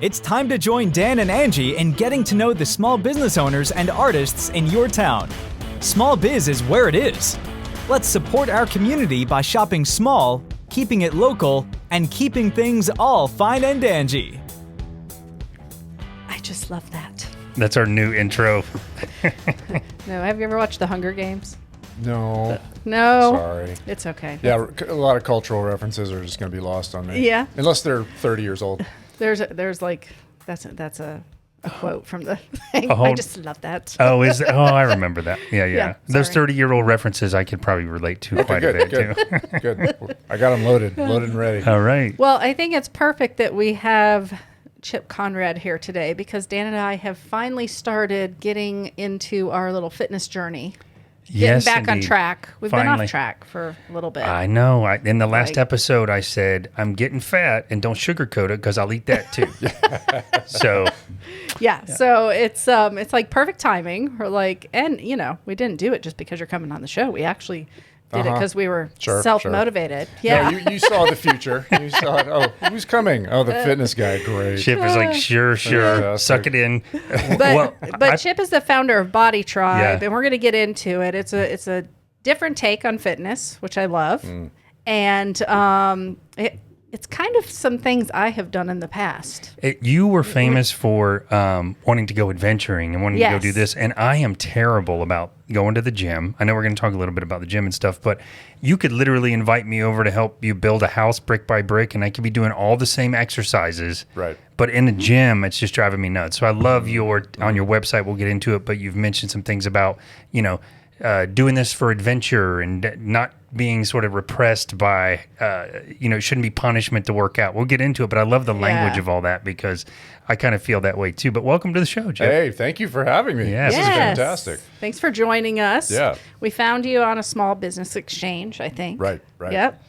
It's time to join Dan and Angie in getting to know the small business owners and artists in your town. Small biz is where it is. Let's support our community by shopping small, keeping it local, and keeping things all fine and dangy. I just love that. That's our new intro. No, have you ever watched The Hunger Games? No. No. Sorry. It's okay. Yeah, a lot of cultural references are just going to be lost on me. Yeah. Unless they're 30 years old. There's like that's a quote from the thing. I just love that. Oh, I remember that. Yeah. Those sorry. 30-year-old references I could probably relate to quite a bit too. Good. I got them loaded and ready. All right. Well, I think it's perfect that we have Chip Conrad here today because Dan and I have finally started getting into our little fitness journey. Yes, Getting back on indeed. track. We've been Finally. off track for a little bit. I know. In the last Like- episode, I said, I'm getting fat and don't sugarcoat it because I'll eat that too. So, So it's like perfect timing. We're like, and we didn't do it just because you're coming on the show. We actually did it because we were Sure. self-motivated. Yeah. No, you saw the future. You saw it. Oh, who's coming? Oh, the fitness guy. Great. Chip is like, sure. Fantastic. Suck it in. But Chip is the founder of Body Tribe, Yeah. and we're going to get into it. It's a different take on fitness, which I love, and it's kind of some things I have done in the past. You were famous for wanting to go adventuring and wanting to go do Yes. this, and I am terrible about going to the gym. I know we're going to talk a little bit about the gym and stuff, but you could literally invite me over to help you build a house brick by brick, and I could be doing all the same exercises. Right. But in the gym, it's just driving me nuts. So I love on your website, we'll get into it, but you've mentioned some things about, doing this for adventure and not being sort of repressed by, it shouldn't be punishment to work out. We'll get into it, but I love the language of all that because I kind of feel that way too. But welcome to the show, Jeff. Hey, thank you for having me. Yes. This is fantastic. Thanks for joining us. Yeah. We found you on a small business exchange, I think. Right. Yep.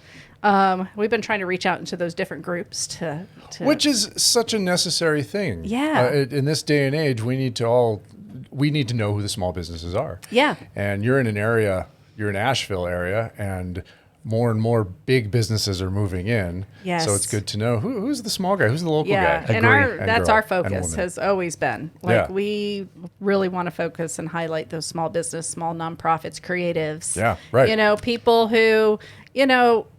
We've been trying to reach out into those different groups to Which is such a necessary thing. Yeah. In this day and age, we need to know who the small businesses are. Yeah. And you're in Asheville area, and more big businesses are moving in. Yes. So it's good to know who's the small guy, who's the local Yeah, guy. and Agree. that's girl our and focus woman. has always been. We really want to focus and highlight those small business, small nonprofits, creatives. Yeah, right. People who,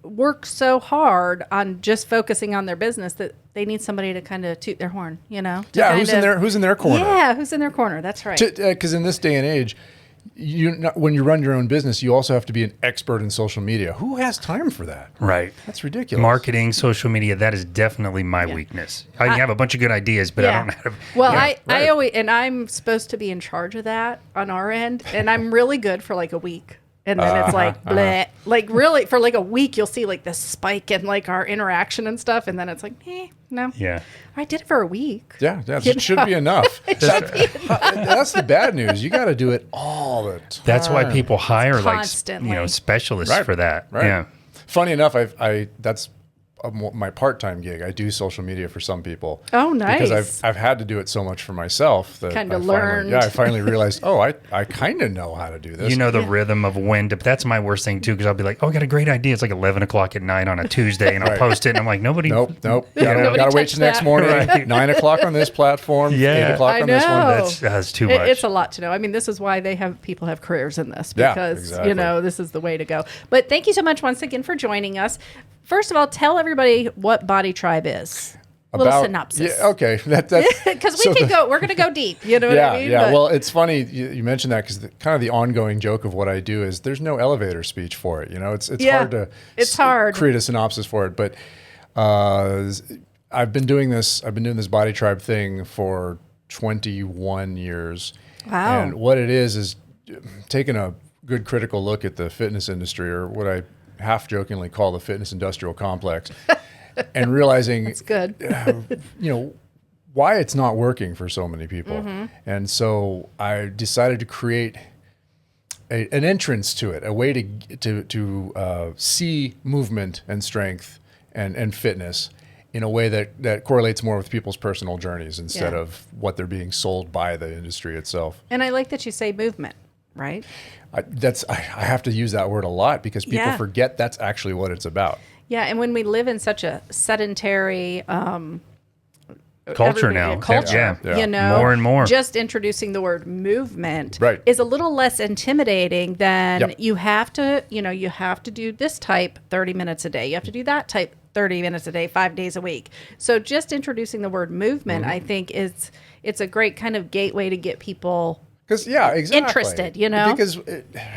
work so hard on just focusing on their business that they need somebody to kind of toot their horn, Yeah, who's in their corner? Yeah, who's in their corner. That's right. Because in this day and age, when you run your own business, you also have to be an expert in social media. Who has time for that? Right. That's ridiculous. Marketing, social media, that is definitely my weakness. I have a bunch of good ideas, but I don't know how to. Well, Yeah. I always, and I'm supposed to be in charge of that on our end, and I'm really good for like a week. And then it's like, bleh. Like really for like a week, you'll see like this spike in like our interaction and stuff. And then it's like, no. Yeah. I did it for a week. Yeah, it should be enough. That's the bad news. You got to do it all the time. That's why people hire constantly. specialists for that. Right. Yeah. Funny enough, that's my part-time gig. I do social media for some people. Oh, nice. Because I've had to do it so much for myself that Kinda I learned. I finally realized, I kind of know how to do this. The rhythm of when that's my worst thing too, because I'll be like, I got a great idea. It's like 11 o'clock at night on a Tuesday, and I'll post it, and I'm like, nobody. Nope. Nobody Gotta wait touched till next that. morning. Right. 9 o'clock on this platform. Yeah. 8 o'clock I on this one. know. That's too much. It's a lot to know. I mean, this is why people have careers in this Yeah, because, exactly. this is the way to go. But thank you so much once again for joining us. First of all, tell everybody what Body Tribe is. A little synopsis. Yeah, okay. That's Because we're going to go deep. You know what I mean? Yeah. But- Well, it's funny you mentioned that because kind of the ongoing joke of what I do is there's no elevator speech for it. It's hard to create a synopsis for it. But I've been doing this Body Tribe thing for 21 years. Wow. And what it is taking a good critical look at the fitness industry, or what I half jokingly call the fitness industrial complex, and realizing That's good. why it's not working for so many people. Mm-hmm. And so I decided to create an entrance to it, a way to see movement and strength and fitness in a way that correlates more with people's personal journeys instead of what they're being sold by the industry itself. And I like that you say movement, right? I have to use that word a lot because people forget that's actually what it's about. Yeah, and when we live in such a sedentary culture everybody- now. Culture, Yeah. you know, More and more. Just introducing the word movement Right. is a little less intimidating than Yep. you have to do this type 30 minutes a day. You have to do that type 30 minutes a day, 5 days a week. So just introducing the word movement, I think it's a great kind of gateway to get people Because exactly interested, you know? Because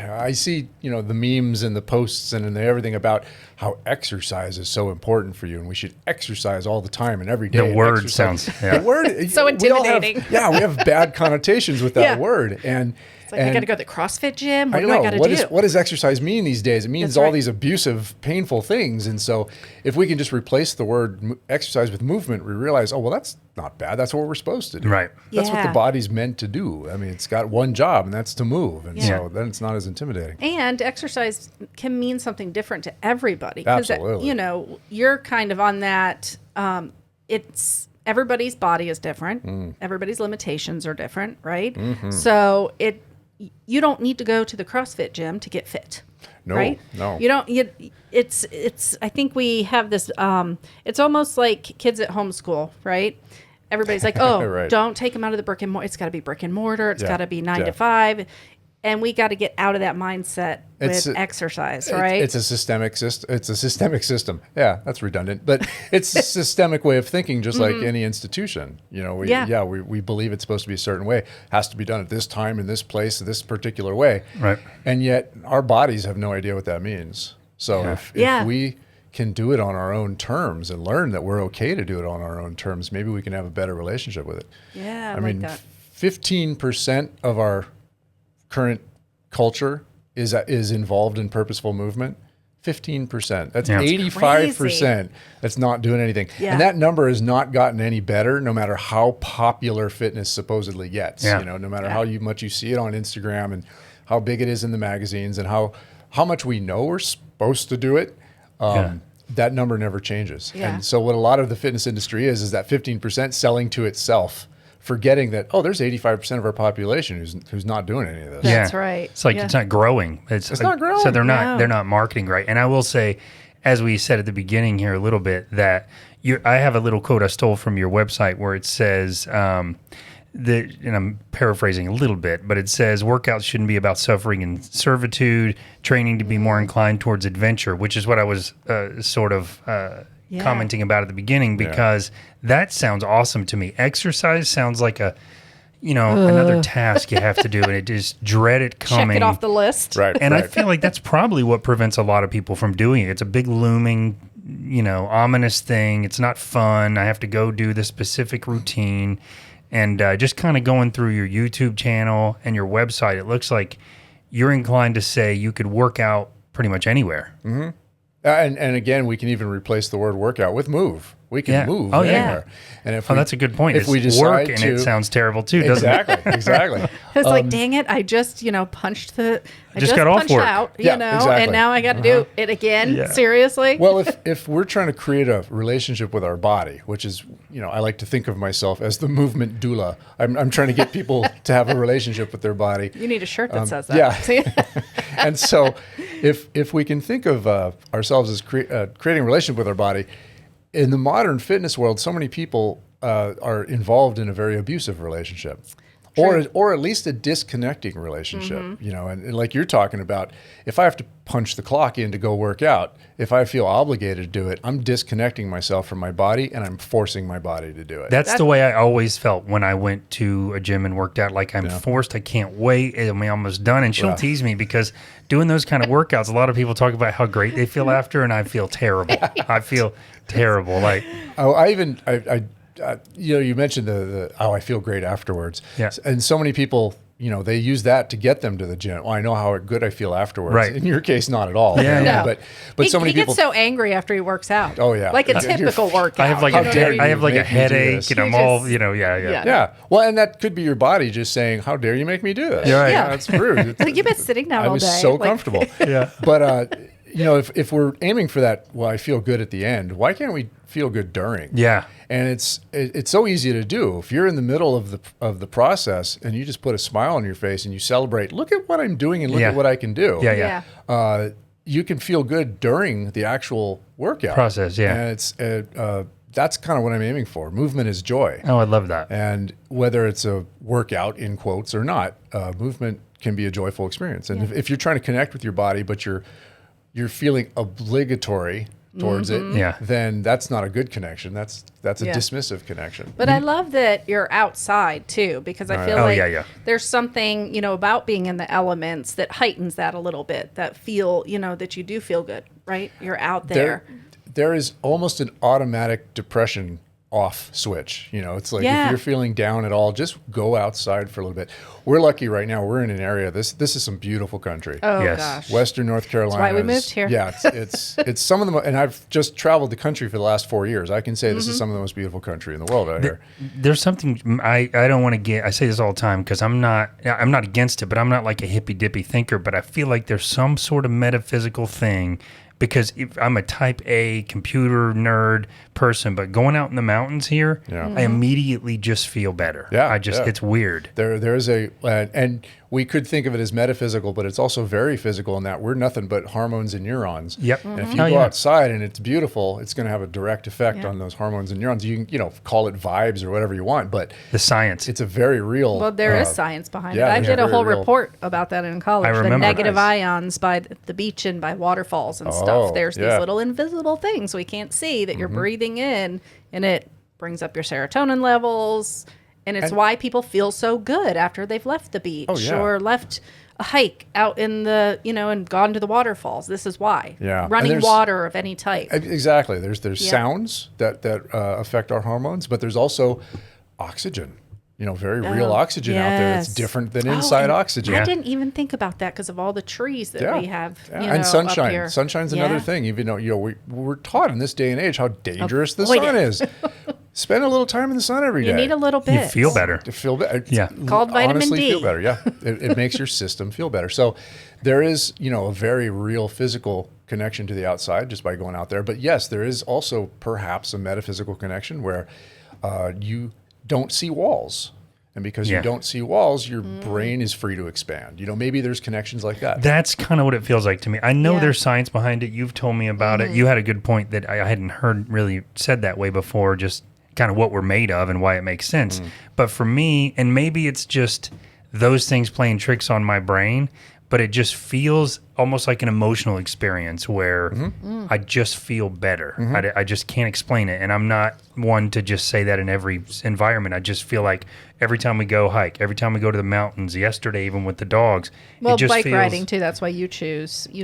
I see the memes and the posts and everything about how exercise is so important for you, and we should exercise all the time and every day. The and word exercise. sounds yeah. The word So we all have- intimidating. we have bad connotations with that Yeah. word, and It's like, I got to go to the CrossFit gym. What I do know. I got to do? What does exercise mean these days? It means That's all right. these abusive, painful things. And so if we can just replace the word exercise with movement, we realize, oh, well, that's not bad. That's what we're supposed to do. Right. That's what the Yeah. body's meant to do. I mean, it's got one job, and that's to move. And Yeah. so then it's not as intimidating. And exercise can mean something different to everybody. 'Cause, Absolutely. you're kind of on that. It's everybody's body is different. Everybody's limitations are different, right? So you don't need to go to the CrossFit gym to get fit. No, right? no. You don't. It's. I think we have this. It's almost like kids at homeschool, right? Everybody's like, oh, Right. don't take them out of the brick and mortar. It's got to be brick and mortar. It's Yeah, got to be 9 yeah. to 5. And we got to get out of that mindset It's with a- exercise, right? It's a systemic system. It's a systemic system. Yeah, that's redundant, but it's a systemic way of thinking, just like any institution. We believe it's supposed to be a certain way. Has to be done at this time, in this place, this particular way. Right. And yet our bodies have no idea what that means. So if we can do it on our own terms and learn that we're okay to do it on our own terms, maybe we can have a better relationship with it. Yeah, I I mean, like that. 15% of our current culture is involved in purposeful movement. 15%. That's Yeah. 85% that's not doing anything. Yeah. And that number has not gotten any better no matter how popular fitness supposedly gets. Yeah. No matter how much you see it on Instagram and how big it is in the magazines and how much we know we're supposed to do it. That number never changes. Yeah. And so what a lot of the fitness industry is that 15% selling to itself, forgetting that, there's 85% of our population who's not doing any of this. That's right. It's like Yeah. it's not growing. It's like, not growing. So they're No. not marketing right. And I will say, as we said at the beginning here a little bit, that I have a little quote I stole from your website where it says and I'm paraphrasing a little bit, but it says workouts shouldn't be about suffering and servitude, training to be more inclined towards adventure, which is what I was Yeah. commenting about at the beginning, because that sounds awesome to me. Exercise sounds like another task you have to do, and it just dread it coming. Check it off the list. Right. And I right. feel like that's probably what prevents a lot of people from doing it. It's a big looming, ominous thing. It's not fun. I have to go do this specific routine. And just kind of going through your YouTube channel and your website, it looks like you're inclined to say you could work out pretty much anywhere. Mm-hmm. And again, we can even replace the word workout with move. We can Yeah. move Oh, yeah. anywhere. And if That's a good point. If It's we decide work, and to, it sounds terrible too, doesn't it? exactly. It's like, dang it, I just, punched the, I Just just got off punched work. out, Yeah, exactly. and now I got to do it again. Yeah. Seriously? Well, if we're trying to create a relationship with our body, which is, I like to think of myself as the movement doula. I'm trying to get people to have a relationship with their body. You need a shirt that says that. yeah. See? And so if we can think of ourselves as creating a relationship with our body, in the modern fitness world, so many people are involved in a very abusive relationship. Or at least a disconnecting relationship, and like you're talking about, if I have to punch the clock in to go work out, if I feel obligated to do it, I'm disconnecting myself from my body and I'm forcing my body to do it. That's the way I always felt when I went to a gym and worked out. Like I'm forced. I can't wait. I'm almost done. And she'll tease me because doing those kind of workouts, a lot of people talk about how great they feel after, and I feel terrible. I feel terrible. Like you mentioned the I feel great afterwards. Yeah. And so many people, they use that to get them to the gym. Well, I know how good I feel afterwards. Right. In your case, not at all. Yeah. No. But so many he people. gets so angry after he works out. Oh, yeah. Like a Yeah. typical workout. I have like you a know what I mean? I have like a Make me do headache, this. and I'm You all just- yeah. Yeah. Well, and that could be your body just saying, "How dare you make me do this?" Yeah, right. Yeah. That's rude. Like, you've been sitting down I all was day. so Like- comfortable. Yeah. But if we're aiming for that, well, I feel good at the end. Why can't we feel good during? Yeah. And it's so easy to do. If you're in the middle of the process and you just put a smile on your face and you celebrate, look at what I'm doing and look Yeah. at what I can do. Yeah. Yeah. You can feel good during the actual workout Process, yeah. And it's that's kind of what I'm aiming for. Movement is joy. Oh, I love that. And whether it's a workout in quotes or not, movement can be a joyful experience. And if you're trying to connect with your body, but you're feeling obligatory towards it, then that's not a good connection. That's a dismissive connection. But I love that you're outside too, because I feel like there's something, about being in the elements that heightens that a little bit, that feel, that you do feel good, right? You're out there. There is almost an automatic depression off switch. It's like if you're feeling down at all, just go outside for a little bit. We're lucky right now. We're in an area. This is some beautiful country. Oh gosh, Western North Carolina. That's why we moved here. Yeah, it's some of the and I've just traveled the country for the last 4 years. I can say this is some of the most beautiful country in the world out here. There's something I don't want to get. I say this all the time because I'm not against it, but I'm not like a hippy dippy thinker. But I feel like there's some sort of metaphysical thing. Because if I'm a type A computer nerd person, but going out in the mountains here, I immediately just feel better. Yeah, it's weird. There is and we could think of it as metaphysical, but it's also very physical in that we're nothing but hormones and neurons. Yep. And if you go outside and it's beautiful, it's going to have a direct effect on those hormones and neurons. You can, call it vibes or whatever you want, but the science. It's a very real. Well, there is science behind it. I did a whole report about that in college. I remember. The negative ions by the beach and by waterfalls and stuff. There's these little invisible things we can't see that you're breathing in, and it brings up your serotonin levels. And it's why people feel so good after they've left the beach or left a hike out in the, and gone to the waterfalls. This is why. Yeah. Running water of any type. Exactly. There's sounds that affect our hormones, but there's also oxygen. Very real oxygen out there. It's different than inside oxygen. I didn't even think about that because of all the trees that we have. And sunshine. Up here. Sunshine's another thing. Even though we're taught in this day and age how dangerous the sun is. Spend a little time in the sun every day. You need a little bit. You feel better. To feel better. Yeah. Called vitamin D. Feel better. Yeah. It makes your system feel better. So there is, a very real physical connection to the outside just by going out there. But yes, there is also perhaps a metaphysical connection where you don't see walls. And because you don't see walls, your brain is free to expand. Maybe there's connections like that. That's kind of what it feels like to me. I know there's science behind it. You've told me about it. You had a good point that I hadn't heard really said that way before, just kind of what we're made of and why it makes sense. But for me, and maybe it's just those things playing tricks on my brain, but it just feels almost like an emotional experience where I just feel better. I just can't explain it. And I'm not one to just say that in every environment. I just feel like every time we go hike, every time we go to the mountains, yesterday even with the dogs, well, it just bike feels, riding too. That's why you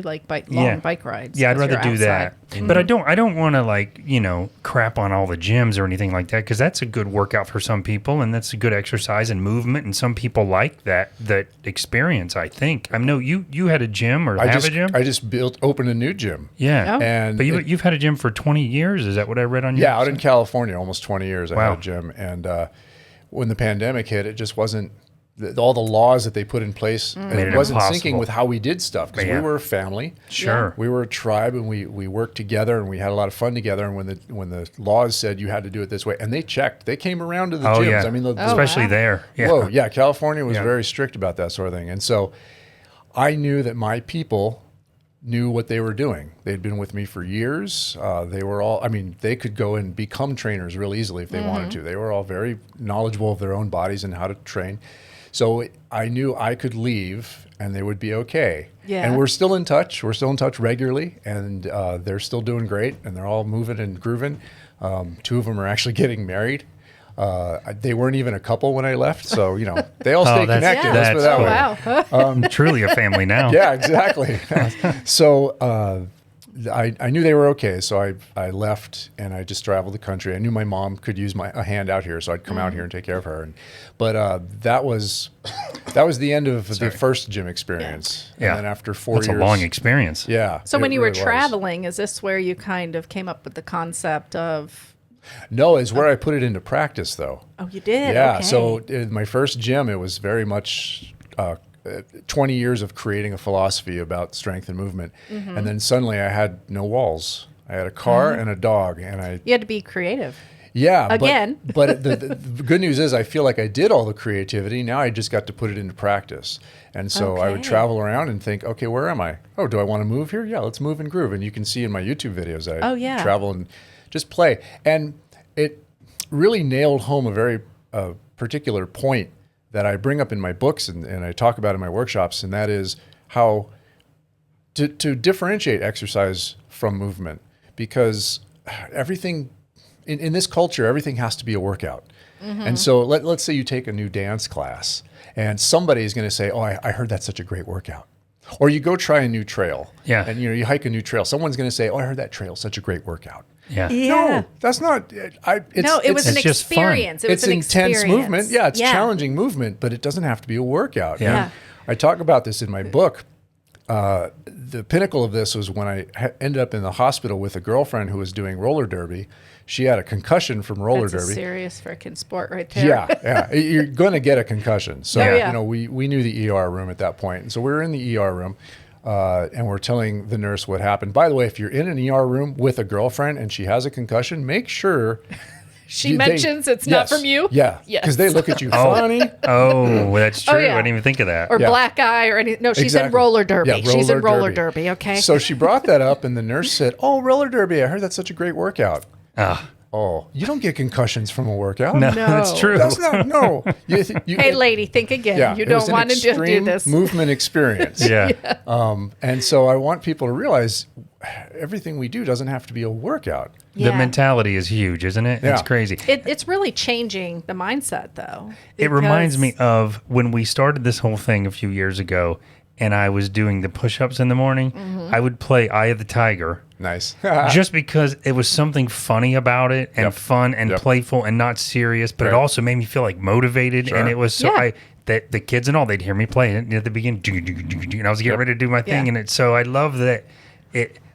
like long bike rides. Yeah, I'd rather do that. But I don't want to crap on all the gyms or anything like that, because that's a good workout for some people and that's a good exercise and movement, and some people like that experience. I think I know you had a gym or have a gym. I just opened a new gym. Yeah, and but you've had a gym for 20 years. Is that what I read on your? Yeah, out in California, almost 20 years. I had a gym, and when the pandemic hit, it just wasn't. All the laws that they put in place, it wasn't syncing with how we did stuff, because we were a family. Sure. We were a tribe, and we worked together, and we had a lot of fun together. And when the laws said you had to do it this way, and they came around to the gyms. Yeah. I mean, especially there. Yeah. Whoa, yeah. California was very strict about that sort of thing. And so I knew that my people knew what they were doing. They'd been with me for years. They were all, they could go and become trainers real easily if they wanted to. They were all very knowledgeable of their own bodies and how to train. So I knew I could leave and they would be okay. Yeah. And we're still in touch. We're still in touch regularly, and they're still doing great, and they're all moving and grooving. 2 of them are actually getting married. They weren't even a couple when I left, so they all stay connected. That's Let's put it that way. Wow. Truly a family now. Yeah, exactly. So I knew they were okay, so I left and I just traveled the country. I knew my mom could use a hand out here, so I'd come out here and take care of her. But that was the end of the first gym experience. Yeah. And then after 4 years, that's a long experience. Yeah. So when you really were traveling, is this where you kind of came up with the concept of? No, it's where I put it into practice, though. Oh, you did? Yeah. Okay. So in my first gym, it was very much 20 years of creating a philosophy about strength and movement. And then suddenly I had no walls. I had a car and a dog, and you had to be creative. Yeah. Again. But the good news is I feel like I did all the creativity. Now I just got to put it into practice. And so I would travel around and think, okay, where am I? Oh, do I want to move here? Yeah, let's move and groove. And you can see in my YouTube videos that I travel and just play. And it really nailed home a very particular point that I bring up in my books and I talk about in my workshops, and that is how to differentiate exercise from movement, because everything in this culture, everything has to be a workout. And so let's say you take a new dance class and somebody is going to say, oh, I heard that's such a great workout. Or you go try a new trail and you hike a new trail. Someone's going to say, oh, I heard that trail's such a great workout. Yeah. No, that's not. It was an experience. It was it's an intense experience. movement. Yeah, it's challenging movement, but it doesn't have to be a workout. Yeah. And I talk about this in my book. The pinnacle of this was when I ended up in the hospital with a girlfriend who was doing roller derby. She had a concussion from roller That's derby. a serious freaking sport right there. Yeah. You're going to get a concussion. So, Yeah. you know, we knew the ER room at that point. And so we were in the ER room and we're telling the nurse what happened. By the way, if you're in an ER room with a girlfriend and she has a concussion, make sure She mentions it's not from you? Yeah. Yes. Because they look at you funny. Oh, that's true. yeah. I didn't even think of that. Or black eye or anything. No, she's in Exactly. roller derby. Yeah, She's in roller derby. derby, okay? So she brought that up and the nurse said, oh, roller derby. I heard that's such a great workout. Oh, you don't get concussions from a workout. No, that's true. That's not, no. Hey, lady, think again. Yeah, You it was don't an want to do extreme this. movement experience. Yeah. And so I want people to realize everything we do doesn't have to be a workout. The mentality is huge, isn't it? Yeah. It's crazy. It's really changing the mindset, though. It reminds me because- of when we started this whole thing a few years ago and I was doing the push-ups in the morning. I would play Eye of the Tiger. Nice. Just because it was something funny about it and fun and playful and not serious, but it also made me feel like motivated. And it was so that the kids and all, they'd hear me play it at the beginning, and I was getting ready to do my thing. And so I love that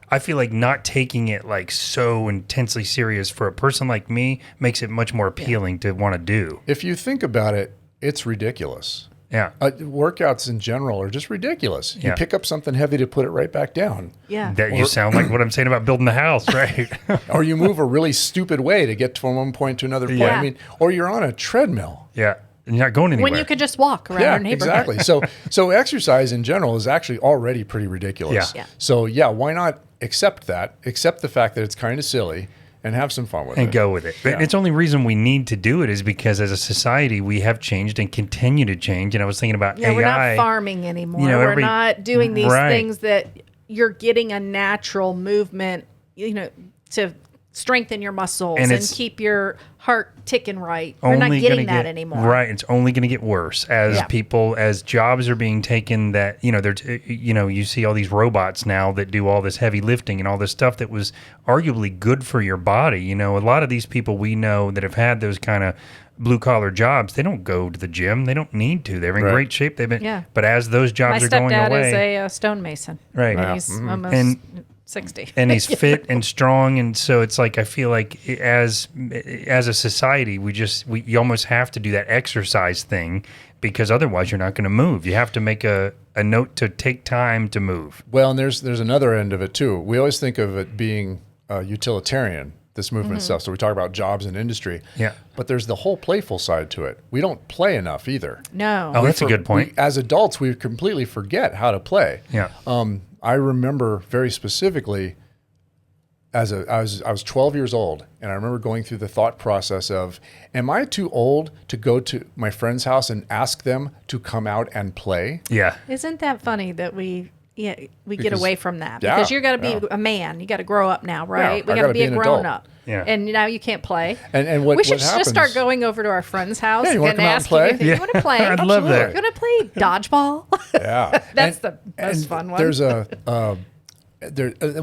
I feel like not taking it like so intensely serious for a person like me makes it much more appealing to want to do. If you think about it, it's ridiculous. Yeah. Workouts in general are just ridiculous. You pick up something heavy to put it right back down. Yeah. That you sound like what I'm saying about building the house, right? Or you move a really stupid way to get from one point to another point. Yeah. I mean, or you're on a treadmill. Yeah. And you're not going anywhere. When you could just walk around Yeah, our neighborhood. exactly. So exercise in general is actually already pretty ridiculous. Yeah. So why not accept that? Accept the fact that it's kind of silly and have some fun with it. And go with it. But it's only reason we need to do it is because as a society, we have changed and continue to change. And I was thinking about AI. We're not farming anymore. We're not doing these things that you're getting a natural movement, to strengthen your muscles and keep your heart ticking right. We're not getting that anymore. Right. It's only going to get worse as jobs are being taken that, you see all these robots now that do all this heavy lifting and all this stuff that was arguably good for your body. A lot of these people we know that have had those kind of blue collar jobs, they don't go to the gym. They don't need to. They're in great shape. But as those jobs are going away. My stepdad is a stonemason. Right. And he's almost 60. And he's fit and strong, and so it's like I feel like as a society, you almost have to do that exercise thing because otherwise you're not going to move. You have to make a note to take time to move. Well, and there's another end of it too. We always think of it being utilitarian, this movement stuff. So we talk about jobs and industry. Yeah. But there's the whole playful side to it. We don't play enough either. No. Oh, that's a good point. As adults, we completely forget how to play. Yeah. I remember very specifically I was 12 years old, and I remember going through the thought process of, am I too old to go to my friend's house and ask them to come out and play? Yeah. Isn't that funny that we get away from that? Yeah, Because you got to be a man. You got to grow up now, right? Yeah, we got to be a an grown adult. up. Yeah. And now you can't play. And what we should happens, just start going over to our friend's house you wanna and come out and asking play? if you want to play. I'd love that. You want to play dodgeball? Yeah. That's the most fun one. There's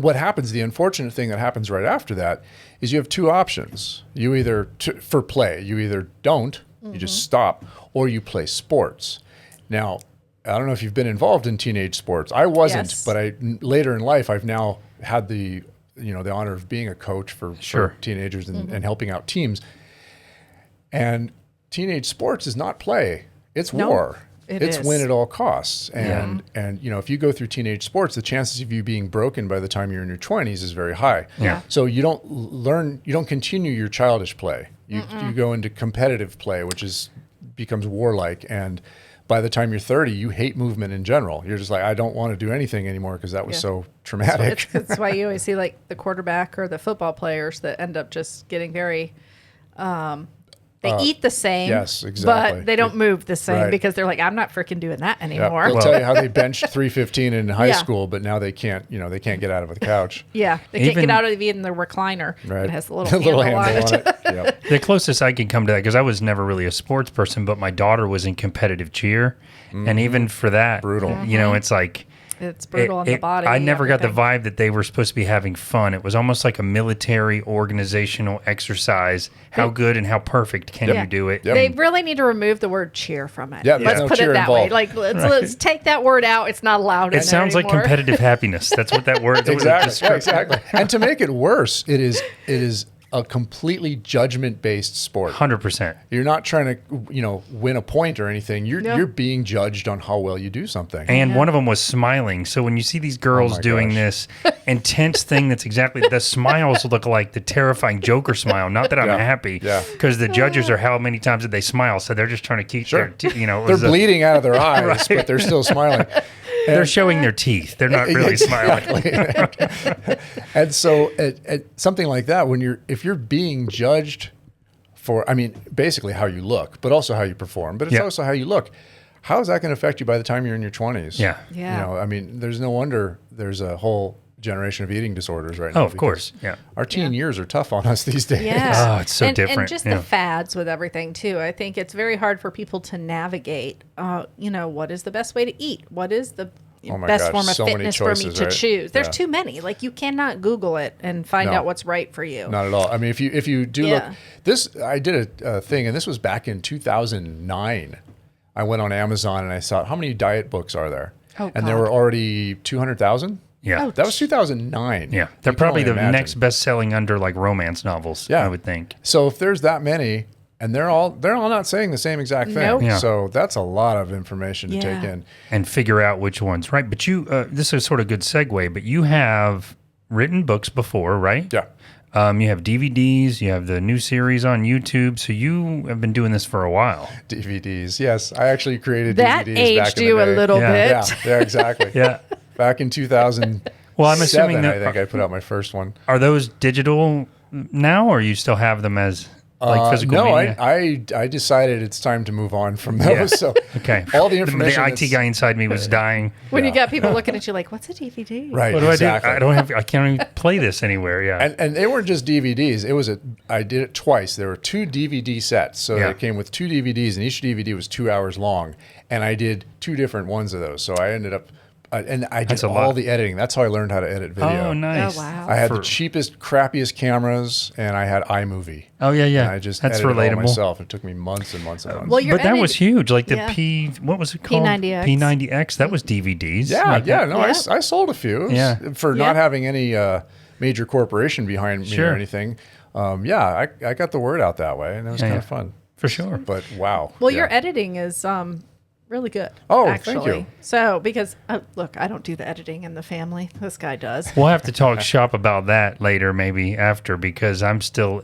what happens, the unfortunate thing that happens right after that is you have two options. You either, for play, you either don't, you just stop, or you play sports. Now, I don't know if you've been involved in teenage sports. I wasn't, Yes. but later in life, I've now had the honor of being a coach for teenagers and helping out teams. And teenage sports is not play; it's war. It's win at all costs. And if you go through teenage sports, the chances of you being broken by the time you're in your 20s is very high. Yeah. So you don't continue your childish play. You go into competitive play, which becomes warlike. And by the time you're 30, you hate movement in general. You're just like, I don't want to do anything anymore because that was so traumatic. That's why you always see like the quarterback or the football players that end up just getting very They eat the same, yes, exactly. but they don't move the same Right. because they're like, I'm not freaking doing that Yeah, anymore. they'll tell you how they benched 315 in high Yeah. school, but now they can't. They can't get out of the couch. Yeah, they can't Even- get out of even the recliner. Right. It has the little, handle on it. Yep. The closest I can come to that, because I was never really a sports person, but my daughter was in competitive cheer. And even for that, Brutal. It's like, It's brutal on the body. I never got the everything. vibe that they were supposed to be having fun. It was almost like a military organizational exercise. How good and how perfect can Yeah. you do it? Yep. They really need to remove the word cheer from it. Yeah, there's let's no put it cheer that way. involved. Like let's take that word out. It's not allowed. It sounds like anymore. competitive happiness. That's what that word Exactly. Exactly. And to make it worse, it is a completely judgment-based sport. 100%. You're not trying to, win a point or anything. You're being judged on how well you do something. And one of them was smiling. So when you see these girls my doing gosh. this intense thing, that's exactly the smiles look like the terrifying Joker smile. Not that I'm Yeah. happy, Yeah. because the judges are how many times did they smile? So they're just trying to keep Sure. their, it They're was bleeding out of their eyes, but they're still smiling. they're showing their teeth. They're not really smiling. And so at something like that, if you're being judged for, basically how you look, but also how you perform, but it's Yeah. also how you look. How is that going to affect you by the time you're in your 20s? Yeah. Yeah. There's no wonder there's a whole generation of eating disorders right now. Oh, of because course. Yeah. Our teen years are tough on us these days. Yeah. Oh, it's so and different. just Yeah. the fads with everything too. I think it's very hard for people to navigate. What is the best way to eat? What is the Oh my best gosh, form of so many fitness for me choices, to right? choose? There's Yeah. too many. Like you cannot Google it and find No. out what's right for you. Not at all. If you do Yeah. look, this, I did a thing, and this was back in 2009. I went on Amazon and I saw how many diet books are there? Oh, and there God. were already 200,000. Yeah. Oh, That was 2009. Yeah. They're You can probably only the imagine. next best selling under like romance novels, Yeah. I would think. So if there's that many, and they're all not saying the same exact thing. Nope. Yeah. So that's a lot of information to Yeah. take in. And figure out which one's right. But you, this is sort of a good segue, but you have written books before, right? Yeah. You have DVDs, you have the new series on YouTube. So you have been doing this for a while. DVDs. Yes, I actually created That DVDs back aged in you the a day. little Yeah. bit. Yeah, exactly. Yeah. Back in 2000. Well, I'm assuming that I think I put out my first one. are those digital now, or you still have them as like physical no, media? I decided it's time to move on from those. Yeah. So Okay. all the information. The IT that's- guy inside me was dying. When you Yeah. got people looking at you like, "What's a DVD?" Right. What do exactly. I do? I can't even play this anywhere. Yeah. And they weren't just DVDs. I did it twice. There were 2 DVD sets. So Yeah. it came with 2 DVDs, and each DVD was 2 hours long. And I did 2 different ones of those. So I ended up, and I did That's a all lot. the editing. That's how I learned how to edit video. Oh, nice. Oh, wow. I had the For- cheapest, crappiest cameras, and I had iMovie. Oh, yeah, yeah. And I just That's edited it all relatable. myself. It took me months and months and months. Well, you're But that was huge. Like the Yeah. what was it called? P90X. P90X. That was DVDs. Yeah, Like yeah. that. No, Yeah. I sold a few. Yeah. For Yeah. not having any major corporation behind me Sure. or anything. I got the word out that way, and it was Yeah, kind yeah. of fun. For sure. But wow. Well, yeah. your editing is really good. Oh, actually. thank you. So, because look, I don't do the editing in the family. This guy does. We'll have to talk shop about that later, maybe after, because I'm still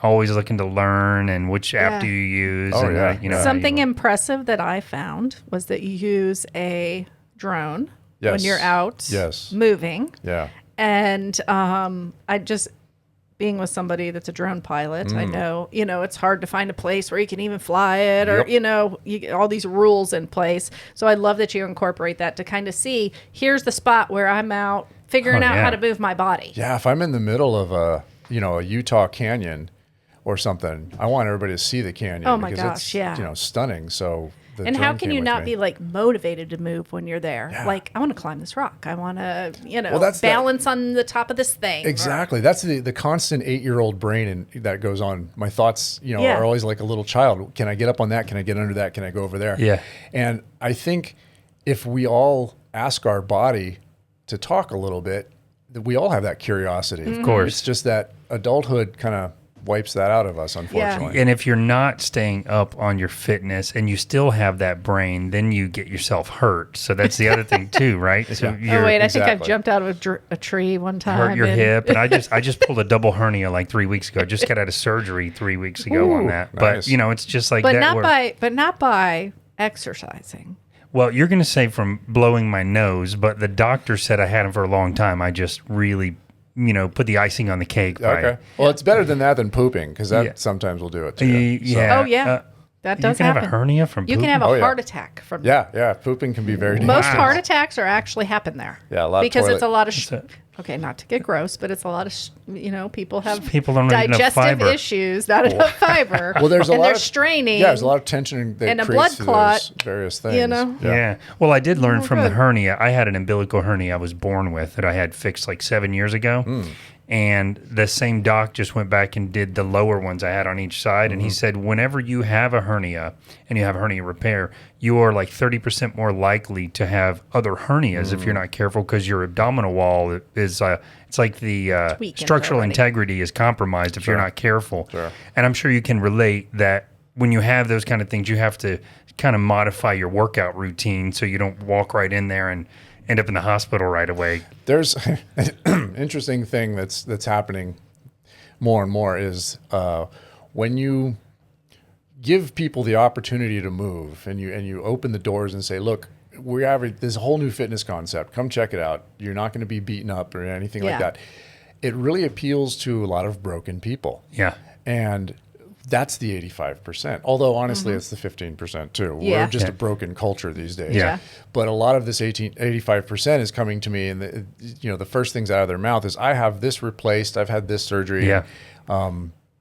always looking to learn and which app Yeah. do you use. Oh, and, yeah. how Something you- impressive that I found was that you use a drone when Yes. you're out Yes. moving. Yeah. And I just being with somebody that's a drone pilot, I know, it's hard to find a place where you can even fly it or, Yep. you get all these rules in place. So I love that you incorporate that to kind of see, here's the spot where I'm out figuring Oh, out yeah. how to move my body. Yeah. If I'm in the middle of a Utah canyon or something, I want everybody to see the canyon. Oh, my because gosh, it's, yeah. stunning. So the And how drone can came you with not me. be like motivated to move when you're there? Yeah. Like, I want to climb this rock. I want to, that's that- balance on the top of this thing. Exactly. That's the constant 8-year-old brain that goes on. My thoughts, Yeah. are always like a little child. Can I get up on that? Can I get under that? Can I go over there? Yeah. And I think if we all ask our body to talk a little bit, that we all have that curiosity. Of course. It's just that adulthood kind of wipes that out of us, unfortunately. And if you're not staying up on your fitness and you still have that brain, then you get yourself hurt. So that's the other thing too, right? So Yeah. you're Oh wait, I think I've exactly. jumped out of a tree one time. hurt your and- hip, and I just pulled a double hernia like 3 weeks ago. I just got out of surgery 3 weeks ago on Ooh, that. nice. But it's just like but that. not by exercising. Well, you're going to say from blowing my nose, but the doctor said I had him for a long time. I just really put the icing on the cake. Okay. Well, it's better than that than pooping, because that sometimes will do it too. Yeah. Oh, yeah. That does you can happen. have a hernia from You poop? can have a Oh, yeah. heart attack from Yeah, pooping can be very dangerous. Most heart attacks are actually happen there. Yeah, a lot of because it's toilet- a lot of okay, not to get gross, but it's a lot of people have People don't eat enough digestive fiber. issues, not enough fiber. Well, there's a and lot they're of straining. Yeah, there's a lot of tension that and a creates blood through clot, those various things. Yeah. Well, I did learn from the good. hernia. I had an umbilical hernia I was born with that I had fixed like 7 years ago. And the same doc just went back and did the lower ones I had on each side. And he said, whenever you have a hernia and you have hernia repair, you are like 30% more likely to have other hernias if you're not careful, because your abdominal wall is, it's like the Tweaking structural already. integrity is compromised if you're not careful. Sure. And I'm sure you can relate that when you have those kind of things, you have to kind of modify your workout routine so you don't walk right in there and end up in the hospital right away. There's an interesting thing that's happening more and more is when you give people the opportunity to move and you open the doors and say, look, we have this whole new fitness concept. Come check it out. You're not going to be beaten up or anything like that. It really appeals to a lot of broken people. Yeah. And that's the 85%. Although honestly, it's the 15% too. Yeah. We're just a broken culture these days. Yeah. But a lot of this 85% is coming to me, and the first things out of their mouth is, I have this replaced. I've had this surgery. Yeah.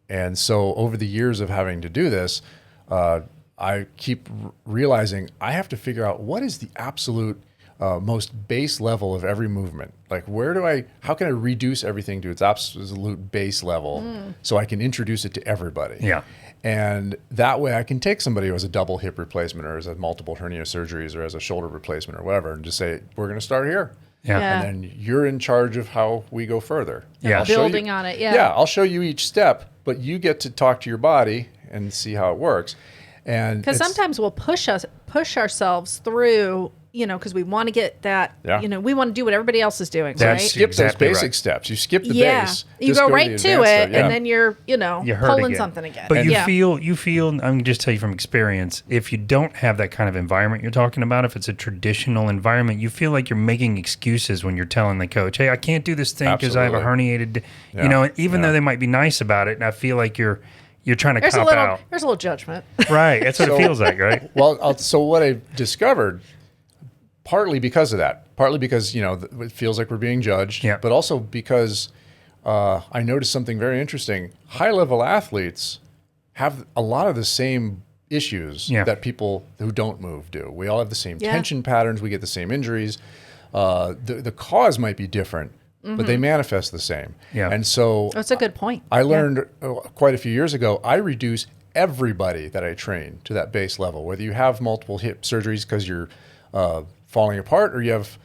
And so over the years of having to do this, I keep realizing I have to figure out what is the absolute most base level of every movement. Like, how can I reduce everything to its absolute base level so I can introduce it to everybody? Yeah. And that way I can take somebody who has a double hip replacement or has had multiple hernia surgeries or has a shoulder replacement or whatever, and just say, we're going to start here. Yeah. Yeah. And then you're in charge of how we go further. Yeah. I'll show Building on it, yeah. Yeah, I'll show you each step, but you get to talk to your body and see how it works. And Because sometimes we'll push ourselves through, because we want to get that, Yeah. we want to do what everybody else is doing, That's right? skip exactly those basic right. steps. You skip the Yeah. base. You Just go the right to advanced it, stuff. Yeah. and then you're, You hurt pulling again. something again. But yeah. you feel, I'm going to just tell you from experience, if you don't have that kind of environment you're talking about, if it's a traditional environment, you feel like you're making excuses when you're telling the coach, hey, I can't do this thing because I have a herniated, Yeah. even though they might be nice about it. And I feel like you're trying to there's cop out. There's a little judgment. Right. That's what it feels like, right? Well, so what I discovered, partly because of that, partly because, it feels like we're being judged, Yeah. but also because I noticed something very interesting. High-level athletes have a lot of the same issues Yeah. that people who don't move do. We all have the same Yeah. tension patterns. We get the same injuries. The cause might be different, but they manifest the same. Yeah. And so That's a good point. I learned quite a few years ago, I reduce everybody that I train to that base level, whether you have multiple hip surgeries because you're falling apart or you have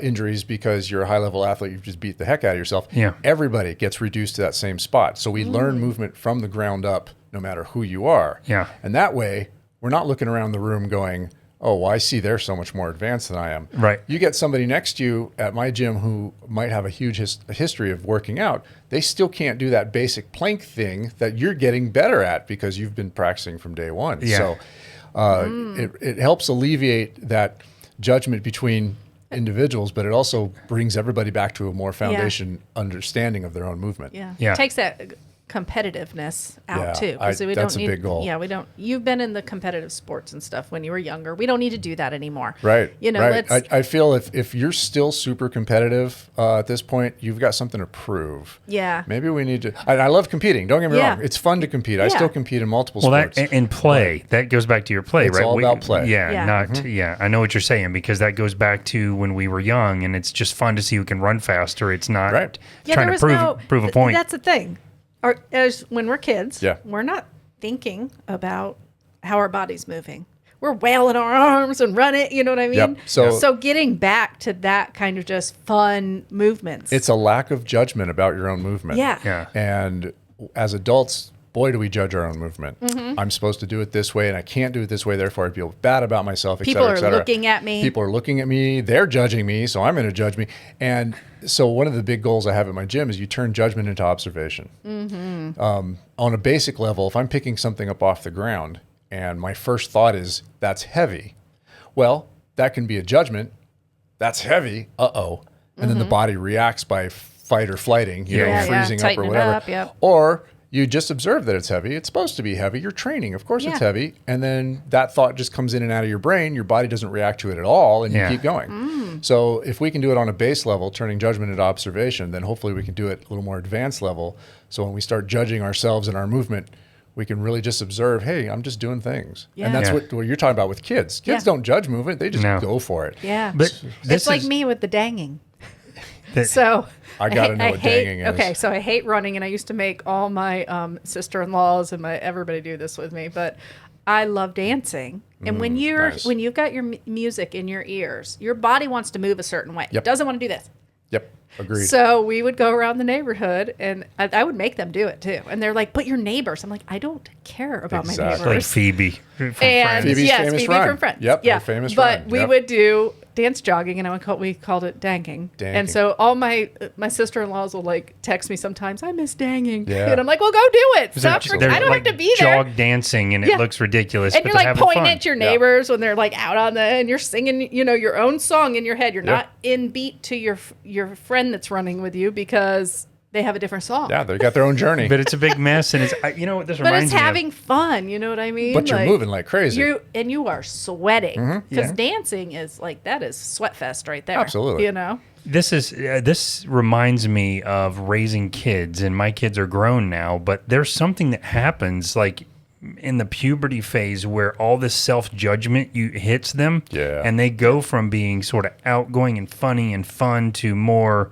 injuries because you're a high-level athlete, you've just beat the heck out of yourself. Yeah. Everybody gets reduced to that same spot. So we learn movement from the ground up, no matter who you are. Yeah. And that way, we're not looking around the room going, oh, well, I see they're so much more advanced than I am. Right. You get somebody next to you at my gym who might have a huge history of working out. They still can't do that basic plank thing that you're getting better at because you've been practicing from day one. Yeah. So it helps alleviate that judgment between individuals, but it also brings everybody back to a more foundation understanding of their own movement. Yeah. It takes that competitiveness out Yeah, too. 'Cause we that's don't a need, big goal. Yeah, we don't. You've been in the competitive sports and stuff when you were younger. We don't need to do that anymore. Right. Let's. I feel if you're still super competitive at this point, you've got something to prove. Yeah. Maybe we need to. I love competing. Don't get me Yeah. wrong. It's fun to compete. I Yeah. still compete in multiple Well, sports. that and play, that goes back to your play, It's right? all about play. Yeah, Yeah. I know what you're saying, because that goes back to when we were young, and it's just fun to see who can run faster. It's not Right. trying to prove a point. That's the thing. As when we're kids, Yeah. we're not thinking about how our body's moving. We're wailing our arms and running. You know what I mean? Yep. So getting back to that kind of just fun movements. it's a lack of judgment about your own movement. Yeah. Yeah. And as adults, boy, do we judge our own movement. Mm-hmm. I'm supposed to do it this way, and I can't do it this way. Therefore, I feel bad about myself, et People cetera, are et cetera. looking at me. People are looking at me. They're judging me, so I'm going to judge me. And so one of the big goals I have at my gym is you turn judgment into observation. Mm-hmm. On a basic level, if I'm picking something up off the ground and my first thought is, that's heavy, well, that can be a judgment. That's heavy. Uh-oh. And then the body reacts by fight or flighting, you know, Yeah, yeah. freezing up Tighten or it whatever. up, yep. Or you just observe that it's heavy. It's supposed to be heavy. You're training. Of course it's Yeah. heavy. And then that thought just comes in and out of your brain. Your body doesn't react to it at all, and Yeah. you keep going. So if we can do it on a base level, turning judgment into observation, then hopefully we can do it a little more advanced level. So when we start judging ourselves and our movement, we can really just observe, hey, I'm just doing things. Yeah. And that's Yeah. what you're talking about with kids. Kids Yeah. don't judge movement. They just No. go for it. Yeah. But this it's like is- me with the danging. that- So I gotta know what hate, danging is. Okay, so I hate running, and I used to make all my sister-in-laws and everybody do this with me, but I love dancing. And when nice. when you've got your music in your ears, your body wants to move a certain way. Yep. It doesn't want to do this. Yep. Agreed. So we would go around the neighborhood, and I would make them do it too. And they're like, "But your neighbors." I'm like, "I don't care about my Exactly. like neighbors." Phoebe from And Friends. Phoebe's yes, famous Phoebe run. from Friends. Yep, yeah. her famous but run. we Yep. would do dance jogging, and we called it danging. Danging. And so all my sister-in-laws will like text me sometimes. I miss danging, Yeah. and I'm like, well, go do it. Stop. They're I don't like have to be there. jog dancing, and it Yeah. looks ridiculous. And but you're they're like having pointing fun. at your neighbors when they're like out on and you're singing, your own song in your head. You're Yeah. not in beat to your friend that's running with you because they have a different song. Yeah, they got their own journey. But it's a big mess, and you know what this But reminds it's me having fun, you know what I mean? But you're moving like crazy. You are sweating because Yeah. dancing is like that is sweat fest right there. Absolutely. You know. of. This reminds me of raising kids, and my kids are grown now. But there's something that happens like in the puberty phase where all this self-judgment hits them, Yeah. and they go from being sort of outgoing and funny and fun to more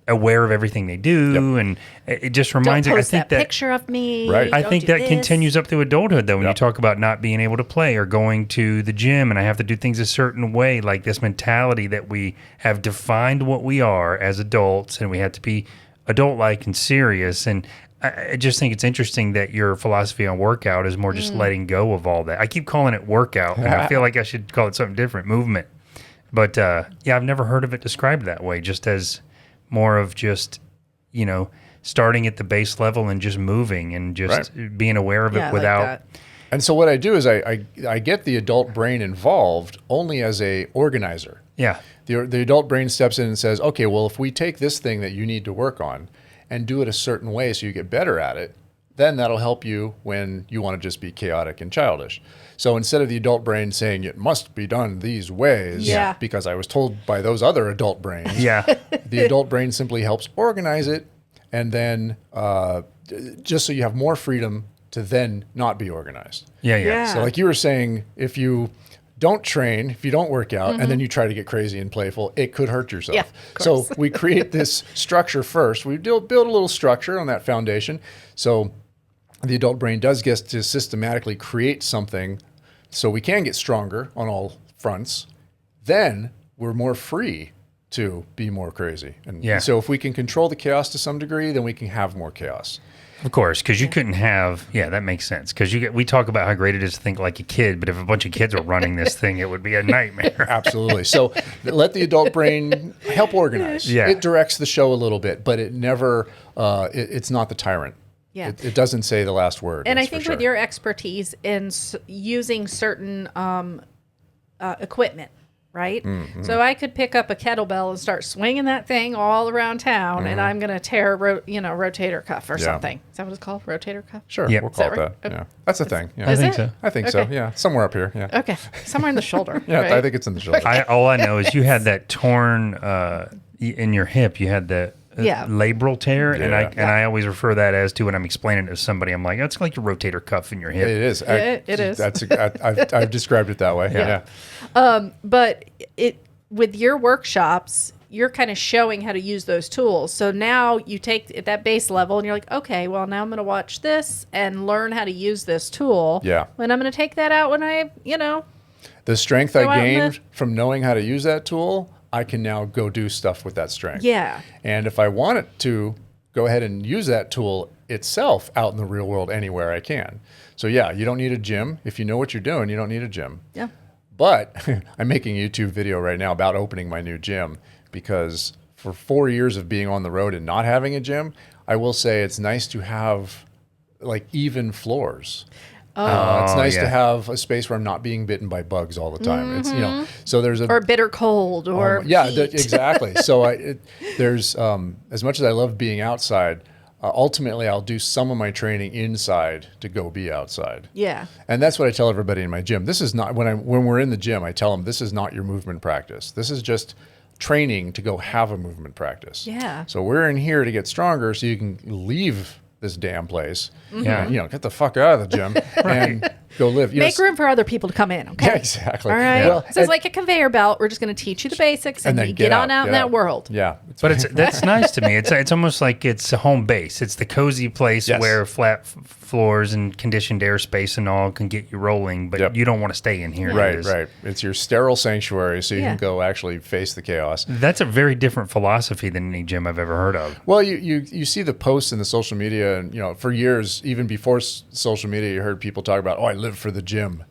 aware of everything they do, and it just reminds Don't me. I post think that picture of me. Right. I Don't think do that this. continues up through adulthood, though, when you Yep. talk about not being able to play or going to the gym, and I have to do things a certain way, like this mentality that we have defined what we are as adults, and we have to be adult-like and serious. And I just think it's interesting that your philosophy on workout is more just letting go of all that. I keep calling it workout, and I feel like I should call it something different, movement. But yeah, I've never heard of it described that way, just as more of just, starting at the base level and just moving and just being aware of Yeah, I it like without. that. And so what I do is I get the adult brain involved only as a organizer. Yeah. The adult brain steps in and says, okay, well, if we take this thing that you need to work on and do it a certain way so you get better at it, then that'll help you when you want to just be chaotic and childish. So instead of the adult brain saying it must be done these ways, Yeah. because I was told by those other adult brains, Yeah. the adult brain simply helps organize it, and then just so you have more freedom to then not be organized. Yeah. Yeah. So like you were saying, if you don't train, if you don't work out, and then you try to get crazy and playful, it could hurt yourself. Yeah, of So course. we create this structure first. We build a little structure on that foundation. So the adult brain does get to systematically create something so we can get stronger on all fronts. Then we're more free to be more crazy. And Yeah. so if we can control the chaos to some degree, then we can have more chaos. Of course, because you couldn't have. Yeah, that makes sense. Because we talk about how great it is to think like a kid, but if a bunch of kids were running this thing, it would be a nightmare. Absolutely. So let the adult brain help organize. Yeah. It directs the show a little bit, but it never, it's not the tyrant. Yeah. It doesn't say the last word. And I that's for think sure. with your expertise in using certain equipment, right? Mm-hmm. So I could pick up a kettlebell and start swinging that thing all around town, and I'm going to tear a rotator cuff or Mm-hmm. Yeah. something. Is that what it's called? Rotator cuff? Sure, Yep. we'll Is call that it right? that. Yeah. That's a thing. Yeah. I Is think it? so. I think so. Okay. Yeah. Somewhere up here. Yeah. Okay, somewhere in the shoulder. Yeah. right? I think it's in the shoulder. All I know is you had that torn in your hip. You had the Yeah. labral tear, and Yeah. I always refer that as to when I'm explaining it to somebody. I'm like, it's like your rotator cuff in your hip. It is. It is. I've described it that way. Yeah. Yeah. But with your workshops, you're kind of showing how to use those tools. So now you take at that base level and you're like, okay, well, now I'm going to watch this and learn how to use this tool. Yeah. And I'm going to take that out when I, The strength Go out I in gained the- from knowing how to use that tool, I can now go do stuff with that strength. Yeah. And if I want it to go ahead and use that tool itself out in the real world anywhere I can. So yeah, you don't need a gym. If you know what you're doing, you don't need a gym. Yeah. But I'm making a YouTube video right now about opening my new gym because for 4 years of being on the road and not having a gym, I will say it's nice to have like even floors. It's nice yeah. to have a space where I'm not being bitten by bugs all the time. It's so there's a Or bitter cold or heat. exactly. So there's as much as I love being outside, ultimately I'll do some of my training inside to go be outside. Yeah. And that's what I tell everybody in my gym. This is not when we're in the gym, I tell them this is not your movement practice. This is just training to go have a movement practice. Yeah. So we're in here to get stronger so you can leave this damn place. Yeah. And, get the fuck out of the gym and go live. Make room for other people to come in, okay? Yeah, exactly. All right. Well, So it's like a conveyor belt. We're just going to teach you the basics and then you get on out in that world. Yeah. But that's nice to me. It's almost like it's a home base. It's the cozy place Yes. where flat floors and conditioned airspace and all can get you rolling, but Yep. you don't want to stay in here. Right. It's your sterile sanctuary so you Yeah. can go actually face the chaos. That's a very different philosophy than any gym I've ever heard of. Well, you see the posts in the social media, and for years, even before social media, you heard people talk about, "Oh, I live for the gym."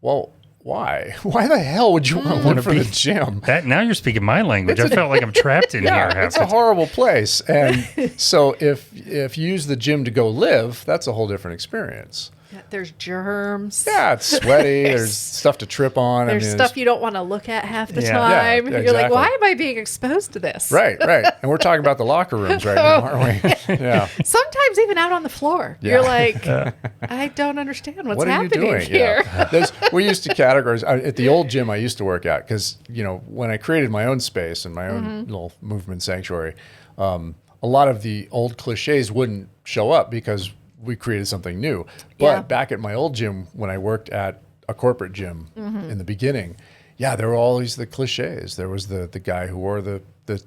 Well, why? Why the hell would you want to live for the gym? That now you're speaking my language. I felt like I'm trapped in here. Yeah, it's a horrible place. And so if you use the gym to go live, that's a whole different experience. Yeah, there's germs. Yeah, it's sweaty. There's stuff to trip on. There's stuff you don't want to look at half the Yeah. time. Yeah, You're like, exactly. why am I being exposed to this? Right. And we're talking about the locker rooms right now, aren't we? Yeah. Sometimes even out on the floor. Yeah. You're like, I don't understand what's What are you happening doing? here. Yeah. We used to categorize at the old gym I used to work at because when I created my own space and my own little movement sanctuary, a lot of the old cliches wouldn't show up because we created something new. But Yeah. back at my old gym when I worked at a corporate gym in the beginning, there were always the cliches. There was the guy who wore the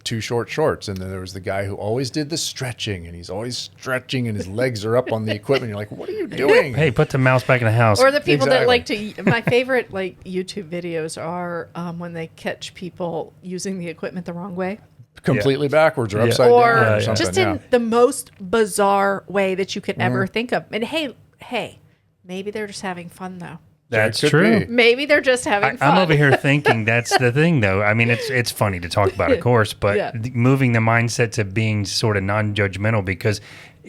too short shorts, and then there was the guy who always did the stretching, and he's always stretching, and his legs are up on the equipment. You're like, what are you doing? Hey, put the mouse back in the house. Or the people that Exactly. like to, my favorite YouTube videos are when they catch people using the equipment the wrong way. Completely backwards or upside Or down or something. just in the most bizarre way that you could ever think of. And hey, maybe they're just having fun though. That's Could true. be. Maybe they're just having fun. I'm over here thinking that's the thing, though. I mean, it's funny to talk about, of course, but Yeah. moving the mindset to being sort of non-judgmental, because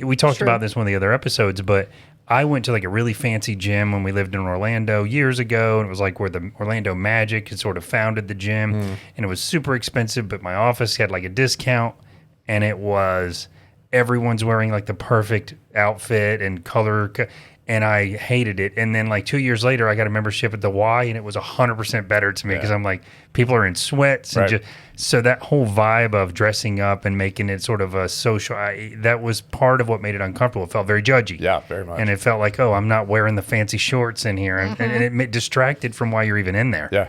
we talked True. about this in one of the other episodes, but I went to like a really fancy gym when we lived in Orlando years ago, and it was like where the Orlando Magic had sort of founded the gym, and it was super expensive, but my office had like a discount, and it was everyone's wearing like the perfect outfit and color. And I hated it. And then like 2 years later, I got a membership at the Y, and it was 100% better to me because I'm like, people are in sweats. And Right. so that whole vibe of dressing up and making it sort of a social, that was part of what made it uncomfortable. It felt very judgy. Yeah, very much. And it felt like, oh, I'm not wearing the fancy shorts in here. And it distracted from why you're even in there. Yeah.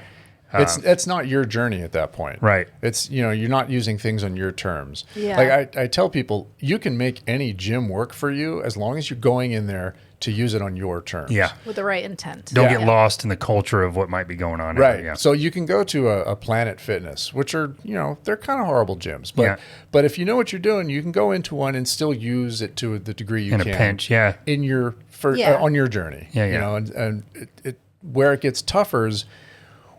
It's not your journey at that point. Right. It's, you're not using things on your terms. Yeah. Like I tell people, you can make any gym work for you as long as you're going in there to use it on your terms. Yeah. with the right intent. Don't Yeah. get lost in the culture of what might be going on. Right. Yeah. So you can go to a Planet Fitness, which are, they're kind of horrible gyms. But Yeah. but if you know what you're doing, you can go into one and still use it to the degree you In a can. pinch, yeah. In your Yeah. on your journey. Yeah, yeah. And it where it gets tougher is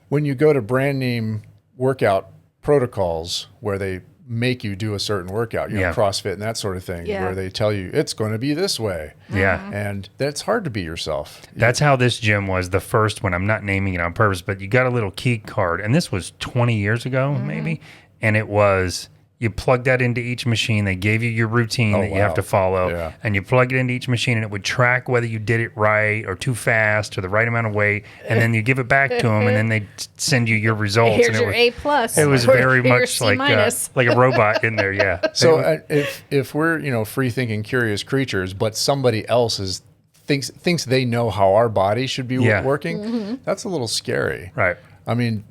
when you go to brand name workout protocols where they make you do a certain workout, Yeah. CrossFit and that sort of thing, Yeah. where they tell you it's going to be this way. Yeah. And that's hard to be yourself. That's how this gym was, the first one. I'm not naming it on purpose, but you got a little key card. And this was 20 years ago, maybe. And it was, you plug that into each machine. They gave you your routine that you have wow. to follow. Yeah. And you plug it into each machine, and it would track whether you did it right or too fast or the right amount of weight. And then you give it back to them, and then they send you your results. Here's and your it A plus. was, it was or very your much C like minus. like a robot in there, yeah. So if we're free thinking, curious creatures, but somebody else thinks they know how our body should be Yeah. working, that's a little scary. Right. I mean,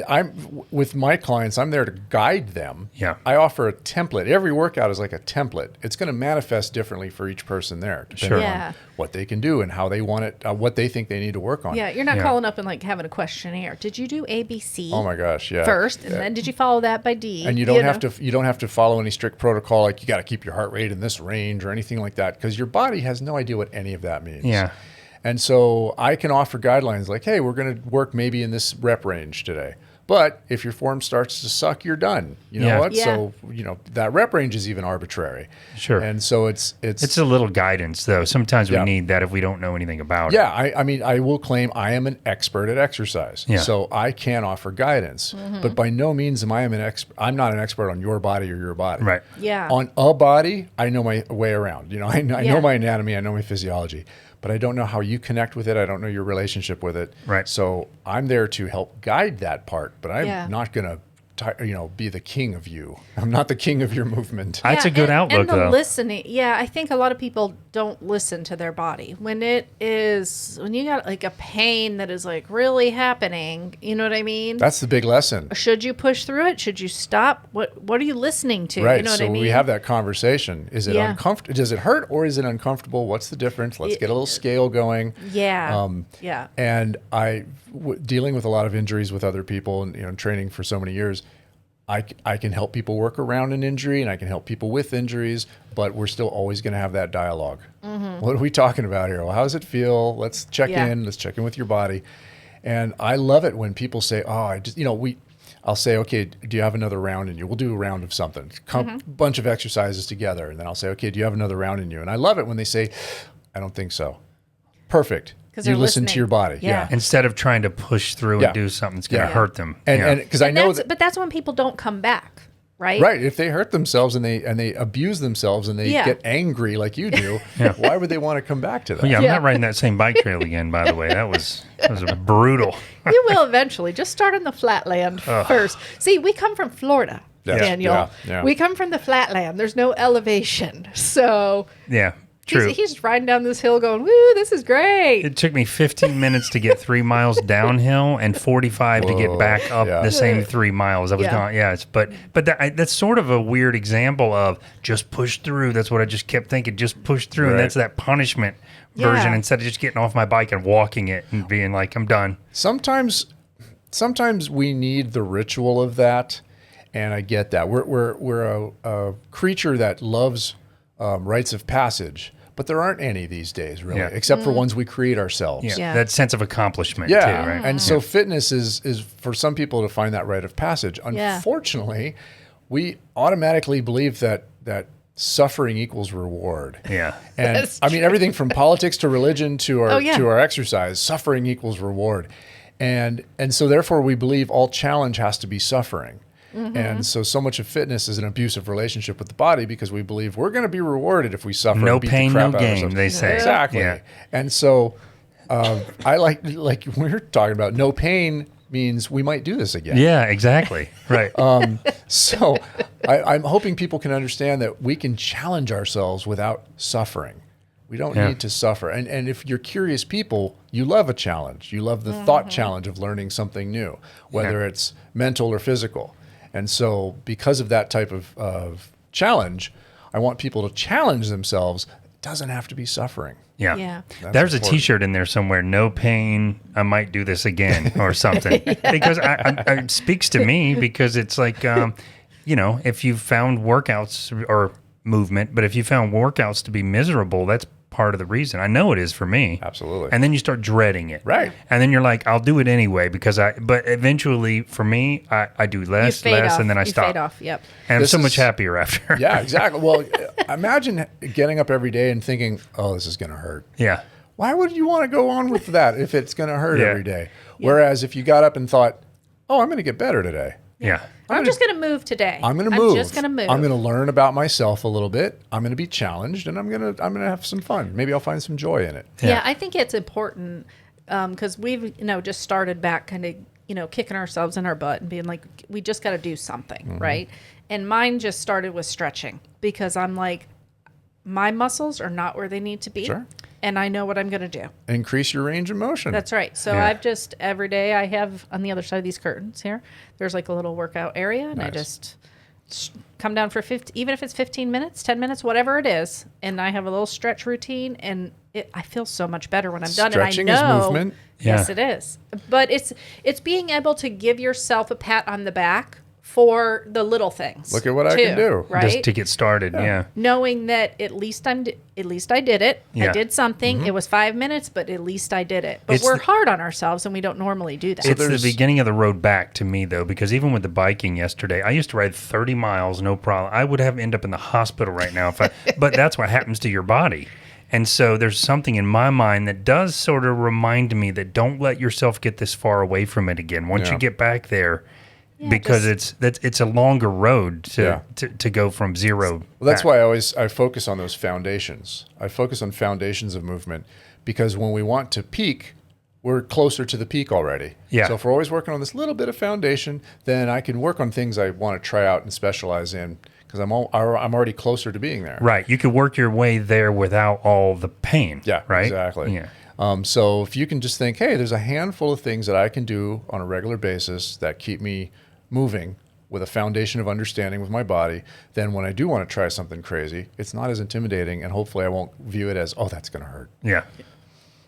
I'm with my clients. I'm there to guide them. Yeah. I offer a template. Every workout is like a template. It's going to manifest differently for each person there, depending Sure. Yeah. on what they can do and how they want it, what they think they need to work on. Yeah, you're not Yeah. calling up and like having a questionnaire. Did you do ABC Oh my gosh, yeah. first, and then did you follow that by D? And you don't have to follow any strict protocol like you got to keep your heart rate in this range or anything like that because your body has no idea what any of that means. Yeah. And so I can offer guidelines like, hey, we're going to work maybe in this rep range today. But if your form starts to suck, you're done. You know Yeah. what? Yeah. So, that rep range is even arbitrary. Sure. And so it's It's a little guidance, though. Sometimes we Yeah. need that if we don't know anything about it. yeah, I mean, I will claim I am an expert at exercise. Yeah. So I can offer guidance, but by no means am I I'm not an expert on your body or your body. Right. Yeah. On a body, I know my way around. I Yeah. know my anatomy, I know my physiology, but I don't know how you connect with it. I don't know your relationship with it. Right. So I'm there to help guide that part, but I'm Yeah. not going to be the king of you. I'm not the king of your movement. That's a good outlook, and the though. listening, I think a lot of people don't listen to their body when you got like a pain that is like really happening. You know what I mean? That's the big lesson. Should you push through it? Should you stop? What are you listening to? Right. You know what So I mean? we have that conversation. Is it Yeah. uncomfortable? Does it hurt or is it uncomfortable? What's the difference? Let's get a little scale going. Yeah. Yeah. And dealing with a lot of injuries with other people and training for so many years, I can help people work around an injury and I can help people with injuries, but we're still always going to have that dialogue. What are we talking about here? Well, how does it feel? Let's check Yeah. in. Let's check in with your body. And I love it when people say, I'll say, okay, do you have another round in you? We'll do a round of something, bunch of exercises together. And then I'll say, okay, do you have another round in you? And I love it when they say, I don't think so. Perfect. 'Cause You they're listen to listening. your body. Yeah. Instead of trying to push through Yeah. and do something that's going to Yeah. hurt them. And because I know But that's when people don't come back, right? right, if they hurt themselves and they abuse themselves and they Yeah. get angry like you do, why would they want to come back to that? Yeah, I'm Yeah. not riding that same bike trail again, by the way. That was brutal. You will eventually. Just start on the flatland first. See, we come from Florida, Yes. Daniel. Yeah. We come from the flatland. There's no elevation. So Yeah, true. he's riding down this hill going, woo, this is great. It took me 15 minutes to get 3 miles downhill and 45 to get back up yeah. the same 3 miles. I was Yeah. gone. Yeah, but that's sort of a weird example of just push through. That's what I just kept thinking. Just push through, and Right. that's that punishment version Yeah. instead of just getting off my bike and walking it and being like, I'm done. Sometimes we need the ritual of that, and I get that. We're a creature that loves rites of passage, but there aren't any these days, really, Yeah. except for ones we create ourselves. Yeah, Yeah. that sense of accomplishment Yeah, too, right? and so fitness is for some people to find that rite of passage. Yeah. Unfortunately, we automatically believe that suffering equals reward. Yeah. And That's I mean everything from politics to religion to our Oh, yeah. to our exercise, suffering equals reward. And so therefore we believe all challenge has to be suffering. And so much of fitness is an abusive relationship with the body because we believe we're going to be rewarded if we suffer. No and beat the pain, crap no out of gain, ourselves. they say. Exactly. Yeah. And so I like we're talking about no pain means we might do this again. Yeah, exactly. Right. So I'm hoping people can understand that we can challenge ourselves without suffering. We don't Yeah. need to suffer. And if you're curious people, you love a challenge. You love the thought challenge of learning something new, whether it's mental or physical. And so because of that type of challenge, I want people to challenge themselves. It doesn't have to be suffering. Yeah. Yeah. There's important. a T-shirt in there somewhere. No pain. I might do this again or something. Because it speaks to me because it's like, if you found workouts or movement, but if you found workouts to be miserable, that's part of the reason. I know it is for me. Absolutely. And then you start dreading it. Right. And then you're like, I'll do it anyway but eventually for me, I do less, and then I stop. Fade off. Yep. And I'm This so much is- happier after. Yeah, exactly. Well, imagine getting up every day and thinking, oh, this is going to hurt. Yeah. Why would you want to go on with that if it's going to hurt Yeah. every day? Whereas if you got up and thought, oh, I'm going to get better today. Yeah. I'm just going to move today. I'm going to move. I'm just going to move. I'm going to learn about myself a little bit. I'm going to be challenged, and I'm going to have some fun. Maybe I'll find some joy in it. Yeah, I think it's important because we've just started back kind of kicking ourselves in our butt and being like, we just got to do something, right? And mine just started with stretching because I'm like, my muscles are not where they need to be. Sure. And I know what I'm going to do. Increase your range of motion. That's right. So Yeah. I've just, every day I have on the other side of these curtains here, there's like a little workout area. And I Nice. just come down for 50, even if it's 15 minutes, 10 minutes, whatever it is. And I have a little stretch routine and I feel so much better when I'm done. Stretching and I know, is movement. Yes, Yeah. it is. But it's being able to give yourself a pat on the back for the little things. Look at what I can do. Right? Just to get started. Yeah. Knowing that at least I did it. Yeah. I did something. It was 5 minutes, but at least I did it. But It's we're hard on ourselves, and we don't normally do that. It's the beginning of the road back to me, though, because even with the biking yesterday, I used to ride 30 miles, no problem. I would have end up in the hospital right now but that's what happens to your body. And so there's something in my mind that does sort of remind me that don't let yourself get this far away from it again. Once you get back there, because it's a longer road to go from zero. Well, that's back. why I focus on those foundations. I focus on foundations of movement because when we want to peak, we're closer to the peak already. Yeah. So if we're always working on this little bit of foundation, then I can work on things I want to try out and specialize in because I'm already closer to being there. Right. You could work your way there without all the pain. Yeah, right? Exactly. Yeah. So if you can just think, hey, there's a handful of things that I can do on a regular basis that keep me moving with a foundation of understanding with my body, then when I do want to try something crazy, it's not as intimidating, and hopefully I won't view it as, oh, that's going to hurt. Yeah.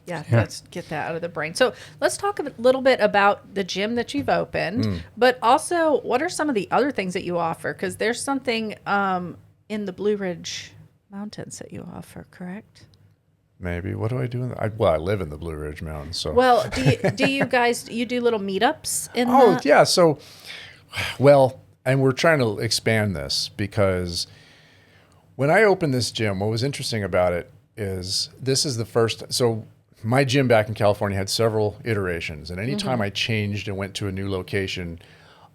Yeah, let's get that out of the brain. So let's talk a little bit about the gym that you've opened, but also what are some of the other things that you offer? Because there's something in the Blue Ridge Mountains that you offer, correct? Maybe. What do I do? I live in the Blue Ridge Mountains. So. Well, do you guys, you do little meetups in yeah. So, and we're trying to expand this because when I opened this gym, what was interesting about it is this is the first, so my gym back in California had several iterations, and anytime I changed and went to a new location,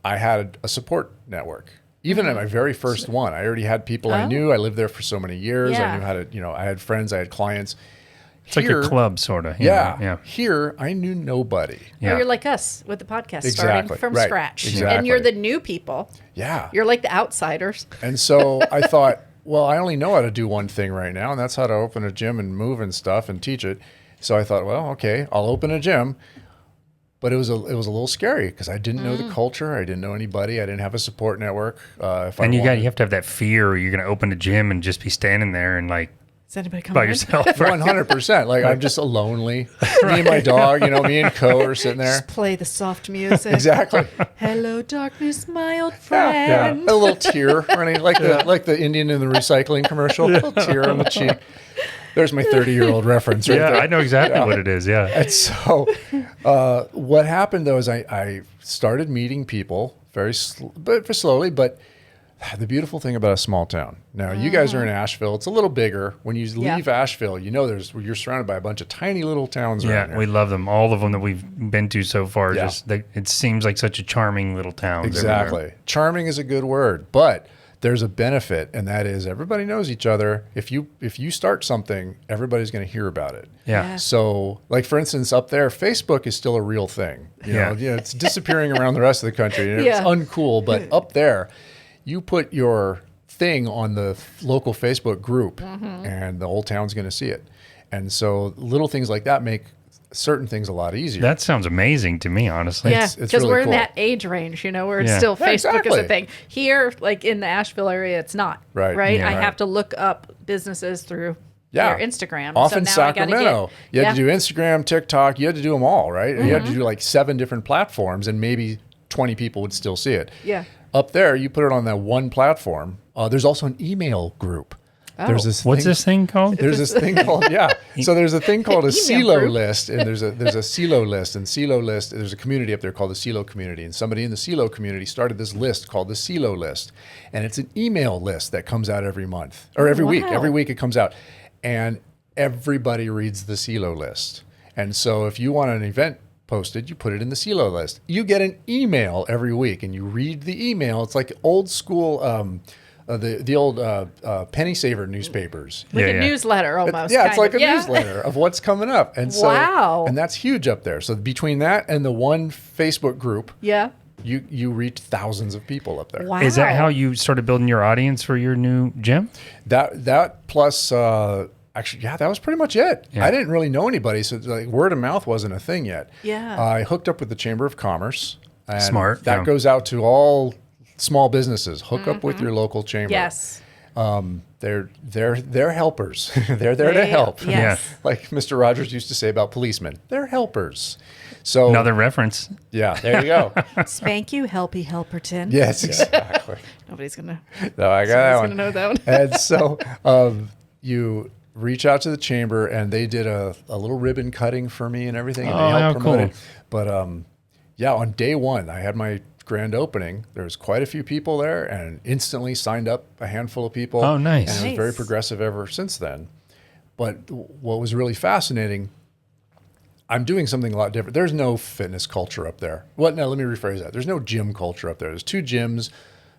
I had a support network. Even at my very first one, I already had people I knew. I lived there for so many years. Yeah. I knew how to, I had friends, I had clients. It's like your club, sort of. Yeah. Here, I knew nobody. Yeah. Or you're like us with the podcast, Exactly. starting from Right. scratch. Exactly. And you're the new people. Yeah. You're like the outsiders. And so I thought, well, I only know how to do one thing right now, and that's how to open a gym and move and stuff and teach it. So I thought, well, okay, I'll open a gym. But it was a little scary because I didn't know the culture. I didn't know anybody. I didn't have a support network. You have to have that fear. You're going to open a gym and just be standing there and like Is anybody coming by in? yourself. 100%. Like I'm just lonely. Me and my dog, me and Co are sitting there. Just play the soft music. Exactly. Hello, darkness, my old Yeah. friend. A little tear running, like the Indian in the recycling commercial. A little tear on the cheek. There's my 30-year-old reference right Yeah, there. I know exactly what it is. Yeah. And so what happened, though, is I started meeting people very slowly, but the beautiful thing about a small town. Now, you guys are in Asheville. It's a little bigger. When you leave Asheville, you're surrounded by a bunch of tiny little towns around here. We love them. All of them that we've been to so far. Yeah. It seems like such a charming little town. Exactly. Everywhere. Charming is a good word, but there's a benefit, and that is everybody knows each other. If you start something, everybody's going to hear about it. Yeah. So, like for instance, up there, Facebook is still a real thing. You know, it's disappearing around the rest of the country, and it's uncool. But up there, you put your thing on the local Facebook group, and the whole town's going to see it. And so, little things like that make certain things a lot easier. That sounds amazing to me, honestly. Yeah, It's because really we're cool. in that age range, where it's Yeah. still Yeah, Facebook is exactly. a thing. Here, like in the Asheville area, it's not. Right. Yeah. I have to look up businesses through Yeah. their Instagram. Often so now Sacramento. You had to do Instagram, TikTok. You had to do them all, right? You had to do like 7 different platforms, and maybe 20 people would still see it. Yeah. Up there, you put it on that one platform. There's also an email group. There's this What's this thing called? There's this thing called So there's a thing called a Email CeLo group. list, and there's a CeLo list, and CeLo list. There's a community up there called the CeLo community, and somebody in the CeLo community started this list called the CeLo list, and it's an email list that comes out every month or every week. Wow. Every week it comes out, and everybody reads the CeLo list. And so if you want an event posted, you put it in the CeLo list. You get an email every week, and you read the email. It's like old school. The old penny saver newspapers. Like Yeah, a yeah. newsletter almost. Yeah, it's kind like of. a newsletter of what's coming up. And so, Wow. and that's huge up there. So between that and the one Facebook group, Yeah. you reach thousands of people up there. Wow. Is that how you started building your audience for your new gym? That plus, actually, that was pretty much it. Yeah. I didn't really know anybody, so like word of mouth wasn't a thing yet. Yeah. I hooked up with the Chamber of Commerce. And Smart, That yeah. goes out to all small businesses. Hook up with your local chamber. Yes. They're helpers. They're there to help. Yes. Like Mr. Rogers used to say about policemen, they're helpers. So Another reference. yeah, there you go. Spank you, helpy helperton. Yes, exactly. Nobody's gonna. No, I got that Nobody's one. gonna know that one. And so you reach out to the chamber, and they did a little ribbon cutting for me and everything. And Oh, they how helped promote cool. it. But yeah, on day one, I had my grand opening. There was quite a few people there, and instantly signed up a handful of people. Oh, nice. And it was very Nice. progressive ever since then. But what was really fascinating, I'm doing something a lot different. There's no fitness culture up there. Well, no, let me rephrase that. There's no gym culture up there. There's 2 gyms.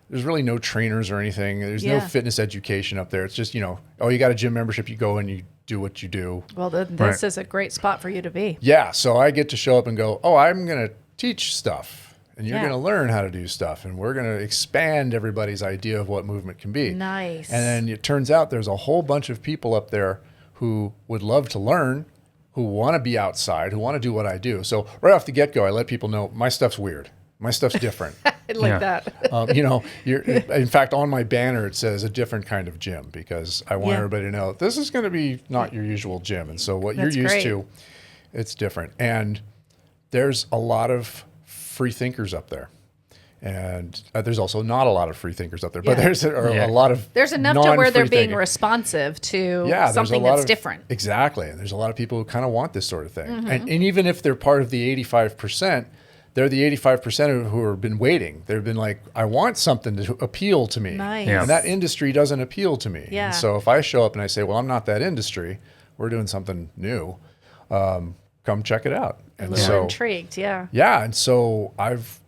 There's really no trainers or anything. There's no Yeah. fitness education up there. It's just, you got a gym membership, you go and you do what you do. Well, this Right. is a great spot for you to be. Yeah, so I get to show up and go, oh, I'm going to teach stuff, and you're Yeah. going to learn how to do stuff, and we're going to expand everybody's idea of what movement can be. Nice. And then it turns out there's a whole bunch of people up there who would love to learn, who want to be outside, who want to do what I do. So right off the get-go, I let people know my stuff's weird. My stuff's different. I like Yeah. that. In fact, on my banner, it says a different kind of gym, because I want Yeah. everybody to know this is going to be not your usual gym. And so what That's you're used great. to, it's different. And there's a lot of free thinkers up there. And there's also not a lot of free thinkers up there, but Yeah. there's a lot of There's enough to where they're non-free being thinking. responsive to Yeah, there's something a lot that's of, different. Exactly. And there's a lot of people who kind of want this sort of thing. Mm-hmm. And even if they're part of the 85%, they're the 85% who have been waiting. They've been like, I want something to appeal to me. Nice. Yeah. And that industry doesn't appeal to me. Yeah. And so if I show up and I say, well, I'm not that industry, we're doing something new, come check it out. A And little so, intrigued, yeah. yeah. And so I've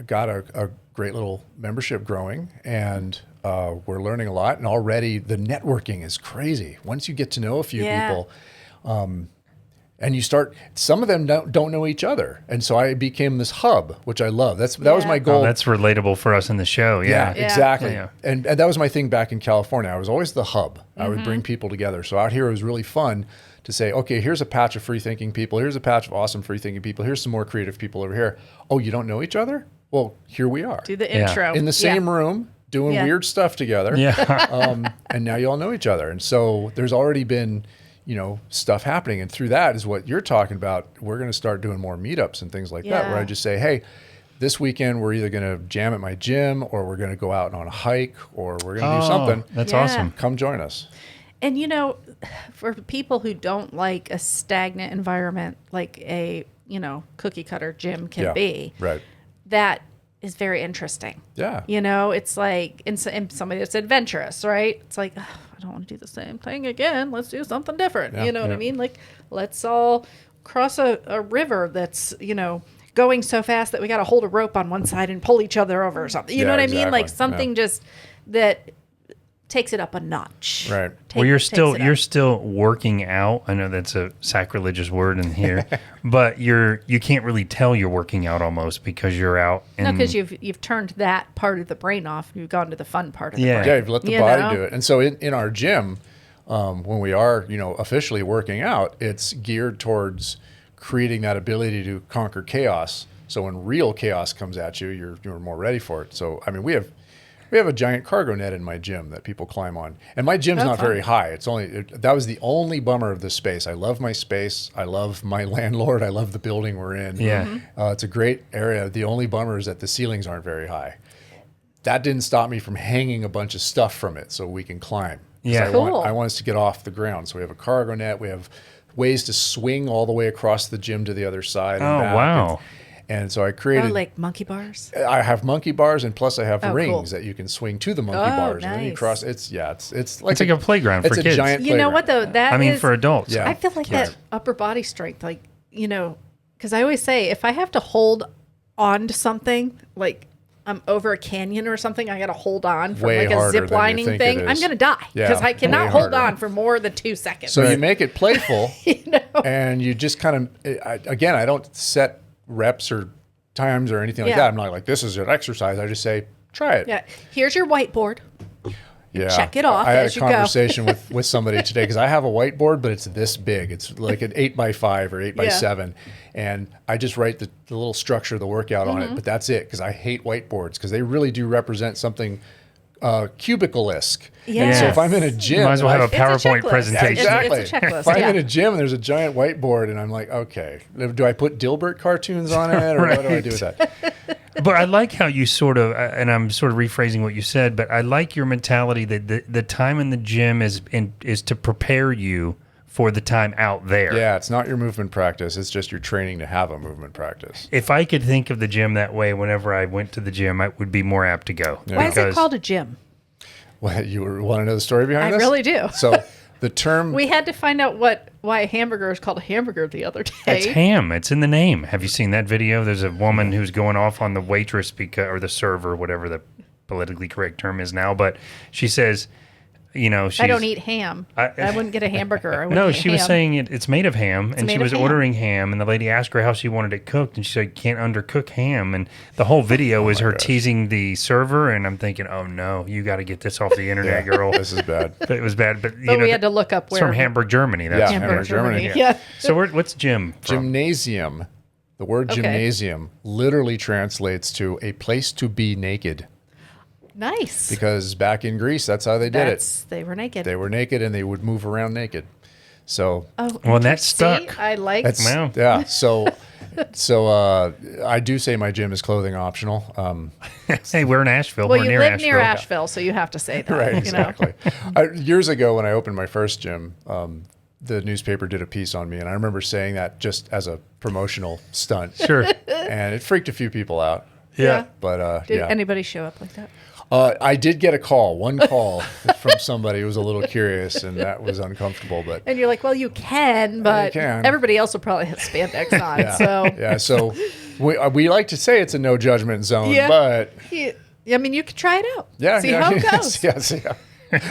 got a great little membership growing, and we're learning a lot. And already the networking is crazy. Once you get to know a few Yeah. people, and you start, some of them don't know each other. And so I became this hub, which I love. That was Yeah. my goal. Oh, that's relatable for us in the show. Yeah, Yeah. exactly. Yeah. And that was my thing back in California. I was always the hub. I would bring people together. So out here, it was really fun to say, okay, here's a patch of free thinking people. Here's a patch of awesome free thinking people. Here's some more creative people over here. Oh, you don't know each other? Well, here we are Do the Yeah. intro. in the same room doing Yeah. weird stuff together. Yeah. And now you all know each other. And so there's already been, stuff happening. And through that is what you're talking about. We're going to start doing more meetups and things like that, where Yeah. I just say, hey, this weekend we're either going to jam at my gym, or we're going to go out on a hike, or we're going to do something. That's Yeah. awesome. Come join us. And for people who don't like a stagnant environment like a, cookie cutter gym can be, Right. that is very interesting. Yeah. It's like, and somebody that's adventurous, right? It's like, "Ugh, I don't want to do the same thing again. Let's do something different. Yeah. You know what I Yeah. mean? Like, let's all cross a river that's, going so fast that we got to hold a rope on one side and pull each other over or something. You know Yeah, what I mean? Like exactly. something just that takes it up a notch. Right. Well, you're Takes it up. still working out. I know that's a sacrilegious word in here, but you can't really tell you're working out almost because you're out. No, And because you've turned that part of the brain off. You've gone to the fun part of the Yeah. brain. Yeah, you've let the You body know? do it. And so in our gym, when we are, officially working out, it's geared towards creating that ability to conquer chaos. So when real chaos comes at you, you're more ready for it. So, I mean, we have a giant cargo net in my gym that people climb on. And my gym's not very high. That was the only bummer of this space. I love my space. I love my landlord. I love the building we're in. Yeah. It's a great area. The only bummer is that the ceilings aren't very high. That didn't stop me from hanging a bunch of stuff from it so we can climb. 'Cause Yeah. Cool. I want us to get off the ground. So we have a cargo net. We have ways to swing all the way across the gym to the other side. Oh, and back. wow. And so I Oh, created, like monkey bars. I have monkey bars, and plus I have Oh, rings cool. that you can swing to the monkey Oh, bars. And then you nice. cross. It's It's like a playground it's for a kids. giant You know what playground. though? That I mean, is- for adults. Yeah. I feel like Right. that upper body strength, like, because I always say if I have to hold on to something, like I'm over a canyon or something, I got to hold on for Way like a harder zip than you lining think thing, it I'm is. going to die Yeah, because I cannot way hold harder. on for more than 2 seconds. So you make it playful, know? and you just kind of, again, I don't set reps or times or anything like Yeah. that. I'm not like, this is an exercise. I just say, try it. Yeah. Here's your whiteboard. Yeah. Check it off I had as a you go. conversation with somebody today because I have a whiteboard, but it's this big. It's like an 8x5 or 8x7. And I just write the little structure of the workout on Mm-hmm. it, but that's it because I hate whiteboards because they really do represent something cubicle-esque. Yeah. And so if I'm in a gym, Might as well have a It's a PowerPoint checklist. presentation. exactly. It's a checklist, If I'm yeah. in a gym and there's a giant whiteboard and I'm like, okay, do I put Dilbert cartoons on it or what do I do with that? But I like how you sort of, and I'm sort of rephrasing what you said, but I like your mentality that the time in the gym is to prepare you for the time out there. Yeah, it's not your movement practice. It's just your training to have a movement practice. If I could think of the gym that way whenever I went to the gym, I would be more apt to go. Why is it called a gym? What, you want to know the story behind I this? really do. So the term... We had to find out why a hamburger is called a hamburger the other day. It's ham. It's in the name. Have you seen that video? There's a woman who's going off on the waitress or the server, whatever the politically correct term is now. But she says, she's... I don't eat ham. I wouldn't get a hamburger. No, she was saying it's made of ham, and she made was of ham. ordering ham, and the lady asked her how she wanted it cooked, and she said, "You can't undercook ham." And the whole video is her teasing the server, and I'm thinking, oh no, you got to get this off the internet, girl. This is bad. But it was bad. But, we had to look up it's where. from Hamburg, Germany. That's Yeah. Hamburg, Germany. Yeah. So what's gym from? Gymnasium. The word Okay. gymnasium literally translates to a place to be naked. Nice. Because back in Greece, that's how they did it. They were naked. They were naked and they would move around naked. So Oh, Well, that's see, stuck. I like. that's Wow. yeah. So I do say my gym is clothing optional. Hey, we're in Asheville. Well, we're you near live Asheville. near Asheville, so you have to say that. Right, you know? exactly. Years ago, when I opened my first gym, the newspaper did a piece on me, and I remember saying that just as a promotional stunt. Sure. And it freaked a few people out. Yeah. But Did yeah, anybody show up like that? I did get one call from somebody who was a little curious, and that was uncomfortable. But And you're like, well, you can, but can. everybody else will probably have spandex on. yeah, So, yeah. So we like to say it's a no judgment zone, Yeah. but I mean, you could try it out. yeah, See yeah, how it goes. yeah,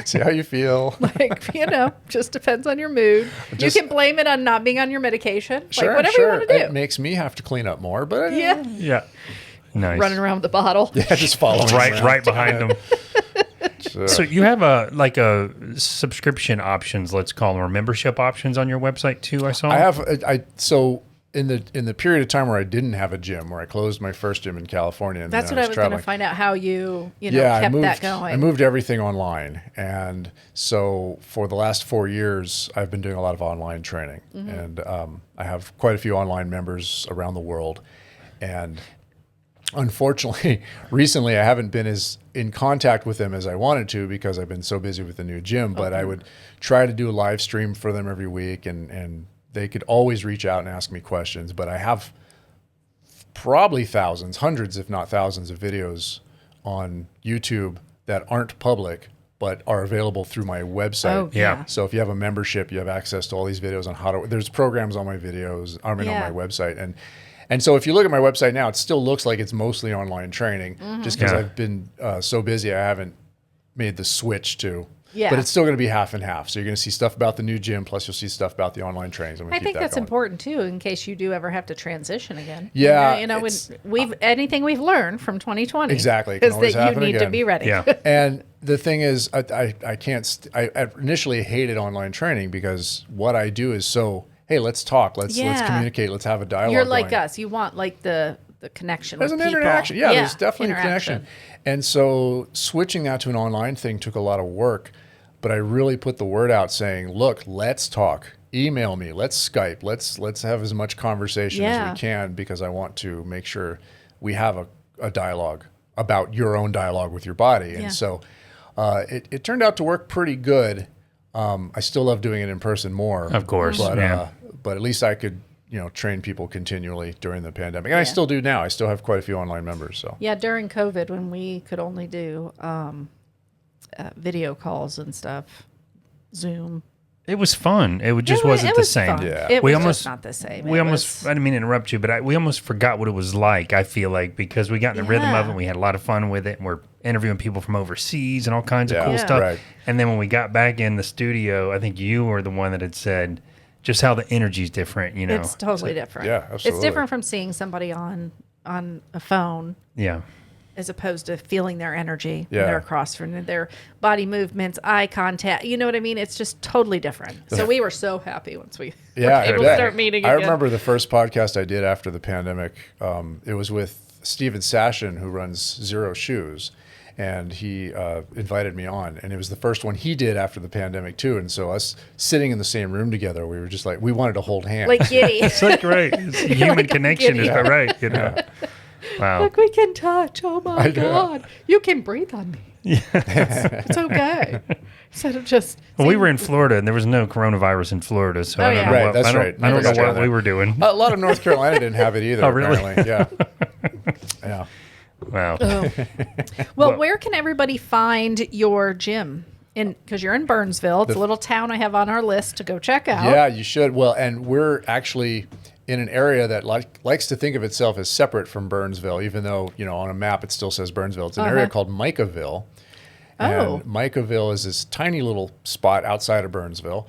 see how you feel. Like, just depends on your mood. Just- you can blame it on not being on your medication. Sure, like, whatever sure. you want to do. It makes me have to clean up more, but Yeah. Yeah. Nice. Running around with the bottle. yeah, just follow right behind them. So, So you have a subscription options, let's call them, or membership options on your website too. I saw. I have so in the period of time where I didn't have a gym, where I closed my first gym in California, and That's then what I was going to traveling. find out how you Yeah, kept that going. I moved everything online, and so for the last 4 years, I've been doing a lot of online training, Mm-hmm. and I have quite a few online members around the world, and unfortunately, recently I haven't been as in contact with them as I wanted to because I've been so busy with the new gym. But I would try to do a live stream for them every week, and they could always reach out and ask me questions. But I have probably thousands, hundreds, if not thousands of videos on YouTube that aren't public but are available through my website. Oh, Yeah. So if you have a membership, you have access to all these videos on how to. There's programs on my videos. On Yeah. my website, and so if you look at my website now, it still looks like it's mostly online training, just because Yeah. I've been so busy, I haven't made the switch to. Yeah. But it's still going to be half and half. So you're going to see stuff about the new gym, plus you'll see stuff about the online trainings. I'm gonna I keep think that that's going. important too, in case you do ever have to transition again. Yeah, when it's- anything we've learned from 2020 Exactly, it can is always that you happen need to again. be ready. Yeah. And the thing is, I can't. I initially hated online training because what I do is so. Hey, let's talk. Let's Yeah. communicate. Let's have a dialogue. You're like going. us. You want like the connection There's with an people. interaction. Yeah, there's definitely a interaction. connection. And so switching that to an online thing took a lot of work, but I really put the word out saying, look, let's talk. Email me. Let's Skype. Let's have as much conversation Yeah. as we can because I want to make sure we have a dialogue about your own dialogue with your body. And Yeah. so it turned out to work pretty good. I still love doing it in person more. Of course, But, yeah. but at least I could, train people continually during the pandemic. And I still do now. I still have quite a few online members. So Yeah, during COVID when we could only do video calls and stuff, Zoom. It was fun. It just wasn't it the was same. fun. Yeah. It We was almost- just not the same. We It almost, was- I didn't mean to interrupt you, but we almost forgot what it was like, I feel like, because we got in the rhythm of Yeah. it. We had a lot of fun with it. And we're interviewing people from overseas and all kinds of Yeah. cool Yeah. stuff. Right. And then when we got back in the studio, I think you were the one that had said just how the energy's different, It's totally different. Yeah, It's absolutely. different from seeing somebody on a phone Yeah. as opposed to feeling their energy Yeah. when they're across from their body movements, eye contact. You know what I mean? It's just totally different. So we were so happy once we were able to bet. start meeting I again. remember the first podcast I did after the pandemic. It was with Steven Sashin, who runs Zero Shoes. and he invited me on, and it was the first one he did after the pandemic too. And so us sitting in the same room together, we were just like, we wanted to hold hands. Like giddy. It's like, right. It's human like, I'm connection giddy. is right. You know. Wow. Like we can touch. Oh my God. You can breathe on me. Yeah. It's okay. Instead of just. Well, we were in Florida, and there was no coronavirus in Florida, so I don't know Right, what, that's I don't, right. I don't know Forgot what that. we were doing. A lot of North Carolina didn't have it either. Oh, really? Apparently. Yeah. Yeah. Wow. Well, where can everybody find your gym? Because you're in Burnsville. It's a little town I have on our list to go check out. Yeah, you should. Well, and we're actually in an area that likes to think of itself as separate from Burnsville, even though, on a map it still says Burnsville. It's an area called Micaville. And Micaville is this tiny little spot outside of Burnsville.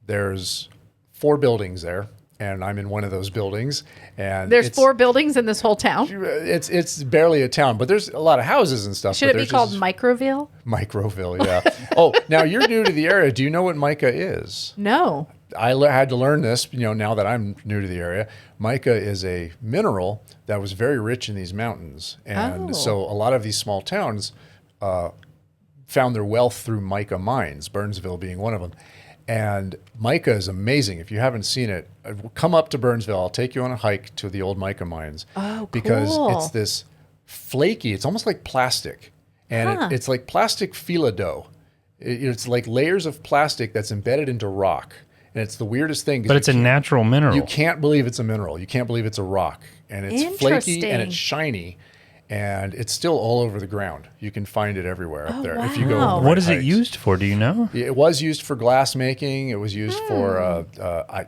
There's 4 buildings there, and I'm in one of those buildings. And There's 4 buildings in this whole town. It's barely a town, but there's a lot of houses and stuff. Should it be called Microville? Microville, yeah. Oh, now you're new to the area. Do you know what mica is? No. I had to learn this, now that I'm new to the area. Mica is a mineral that was very rich in these mountains. And so a lot of these small towns found their wealth through mica mines, Burnsville being one of them. And mica is amazing. If you haven't seen it, come up to Burnsville. I'll take you on a hike to the old mica mines. Oh, because cool. it's this flaky, it's almost like plastic. And it's like plastic fila dough. It's like layers of plastic that's embedded into rock. And it's the weirdest thing. But it's a natural mineral. You can't believe it's a mineral. You can't believe it's a rock. And it's flaky and it's shiny. And it's still all over the ground. You can find it everywhere up there if you go. On the What is hikes. it used for? Do you know? It was used for glass making. It was used for.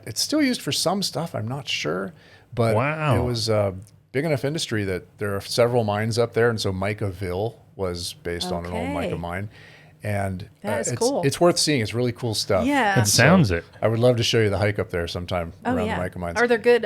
It's still used for some stuff. I'm not sure, but it was a big enough industry that there are several mines up there, and so Micaville was based on an old mica mine. And that is cool. It's worth seeing. It's really cool stuff. Yeah. It sounds it. I would love to show you the hike up there sometime around the mica mines. Are there good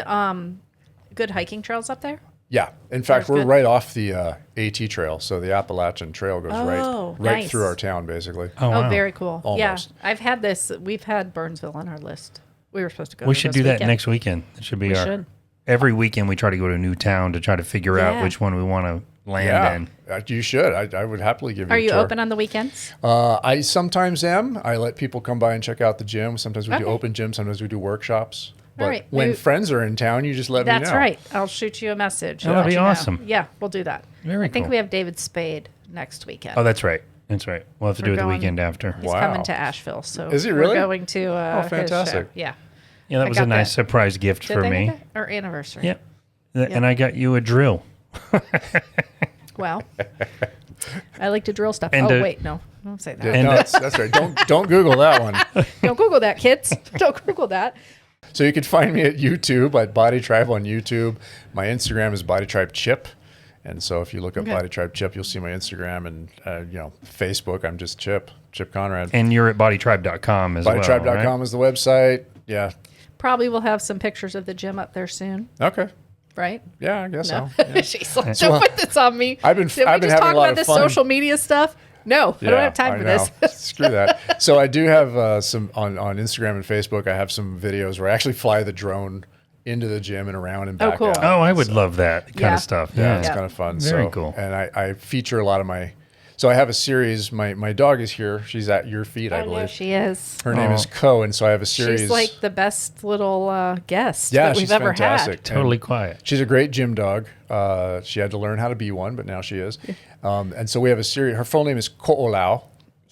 hiking trails up there? Yeah. In fact, we're good. right off the AT trail. So the Appalachian Trail goes right nice. through our town, basically. Oh, wow. Very cool. Almost. Yeah. I've had this. We've had Burnsville on our list. We were supposed to go. We there should this do that weekend. next weekend. It should be We our. should. Every weekend we try to go to a new town to try to figure out which one we want to land in. You should. I would happily give you Are a you tour. open on the weekends? I sometimes am. I let people come by and check out the gym. Sometimes we do Okay. open gym. Sometimes we do workshops. But right. when Maybe- friends are in town, you just let me know. That's right. I'll shoot you a message. That'd Let be you know. awesome. Yeah, we'll do that. Very I think cool. we have David Spade next weekend. Oh, that's right. That's right. We'll have to do it the going- weekend after. He's Wow. coming to Asheville, so Is he really? we're going to his fantastic. show. Yeah. Yeah, that I was a got nice that. surprise gift Did for they me. get that? Our anniversary. Yep. And I got you a drill. Well, I like to drill stuff. And, Oh, wait, no. Don't say that. Yeah, And, no, that's right. Don't Google that one. Don't Google that, kids. Don't Google that. So you can find me at YouTube at Body Tribe on YouTube. My Instagram is Body Tribe Chip. And so if you look up Okay. Body Tribe Chip, you'll see my Instagram and Facebook. I'm just Chip Conrad. And you're at bodytribe.com as well. BodyTribe.com right? is the website. Yeah. Probably we'll have some pictures of the gym up there soon, Okay. right? Yeah, I guess No. so. Yeah. She's like, don't put this on me. I've been Did we having just a talk lot about of this fun. social media stuff? No, I don't have time for this. Screw that. So I do have some on Instagram and Facebook. I have some videos where I actually fly the drone into the gym and around and back cool. out. Oh, I would love that kind Yeah. of stuff. Yeah, Yeah. it's kind of fun. Very so, cool. And I feature a lot of my. So I have a series. My dog is here. She's at your feet, I Oh, no, believe. she is. Her name is Co, and so I have a series. She's like the best little guest yeah, that we've she's ever fantastic. had. Totally And quiet. She's a great gym dog. She had to learn how to be one, but now she is. And so we have a series. Her full name is Ko'olau.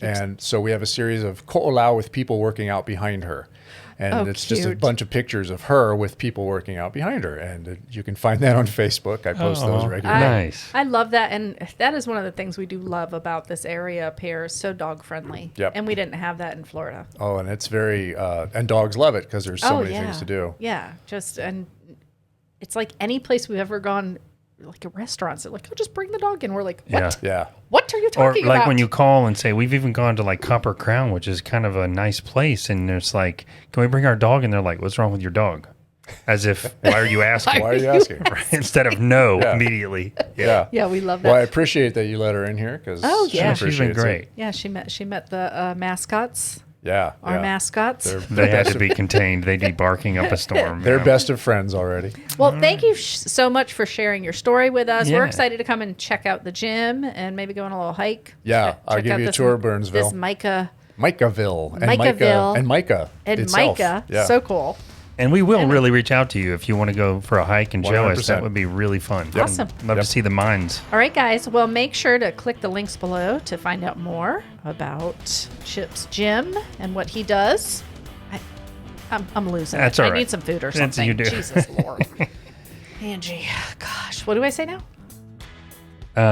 And so we have a series of Ko'olau with people working out behind her. And Oh, it's just a cute. bunch of pictures of her with people working out behind her. And you can find that on Facebook. I post those Oh, regularly. nice. I love that, and that is one of the things we do love about this area up here. Is so dog friendly. Yep. And we didn't have that in Florida. Oh, and it's very, and dogs love it because there's so many things to do. Yeah, and it's like any place we've ever gone, like a restaurant. So like, oh, just bring the dog in. We're like, what? Yeah. Yeah. What are you Or talking like about? when you call and say, we've even gone to like Copper Crown, which is kind of a nice place. And it's like, can we bring our dog? And they're like, what's wrong with your dog? As if, why are you asking? Why are you asking? Instead of no Yeah. immediately. Yeah. Yeah, we love that. Well, I appreciate that you let her in here because Oh, yeah. She's been great. Yeah, she met the mascots. Yeah. Our yeah. mascots. They had to be contained. They'd be barking up a storm. They're best of friends already. Well, thank you so much for sharing your story with us. We're Yeah. excited to come and check out the gym and maybe go on a little hike. Yeah, I'll give out you a this- tour of Burnsville. This Micaville. Micaville. And Micah And itself. Micah. Yeah. So cool. And we will really reach out to you if you want to go for a hike and show us. 100%. That would be really fun. Awesome. Love Yep. to see the minds. All right, guys. Well, make sure to click the links below to find out more about Chip's gym and what he does. I'm losing That's it. all I right. need some food or That's something. you do. Jesus Lord. Angie, gosh, what do I say now?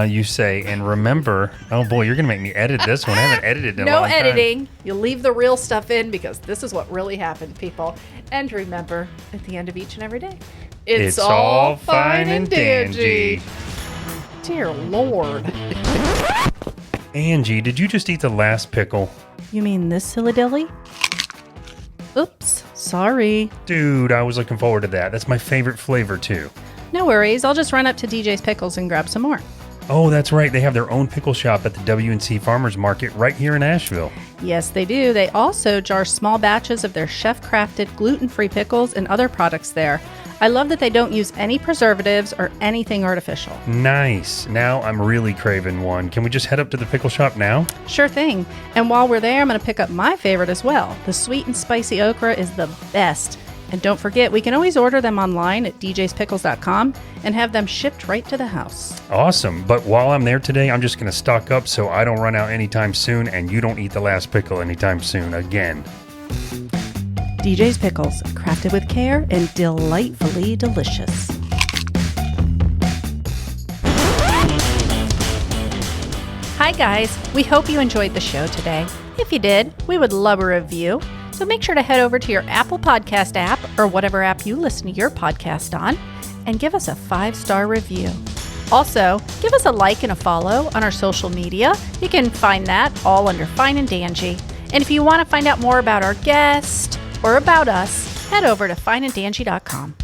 You say, and remember, oh boy, you're going to make me edit this one. I haven't edited in a No long time. editing. You leave the real stuff in because this is what really happened, people. And remember, at the end of each and every day, It's all fine and dandy. Dear Lord. Angie, did you just eat the last pickle? You mean this silly dilly? Oops, sorry. Dude, I was looking forward to that. That's my favorite flavor, too. No worries. I'll just run up to DJ's Pickles and grab some more. Oh, that's right. They have their own pickle shop at the W&C Farmers Market right here in Asheville. Yes, they do. They also jar small batches of their chef-crafted gluten-free pickles and other products there. I love that they don't use any preservatives or anything artificial. Nice. Now I'm really craving one. Can we just head up to the pickle shop now? Sure thing. And while we're there, I'm going to pick up my favorite as well. The sweet and spicy okra is the best. And don't forget, we can always order them online at djspickles.com and have them shipped right to the house. Awesome. But while I'm there today, I'm just going to stock up so I don't run out anytime soon and you don't eat the last pickle anytime soon again. DJ's Pickles, crafted with care and delightfully delicious. Hi guys, we hope you enjoyed the show today. If you did, we would love a review. So make sure to head over to your Apple Podcast app or whatever app you listen to your podcast on and give us a 5-star review. Also, give us a like and a follow on our social media. You can find that all under Fine and Danjee. And if you want to find out more about our guest or about us, head over to fineanddanjee.com.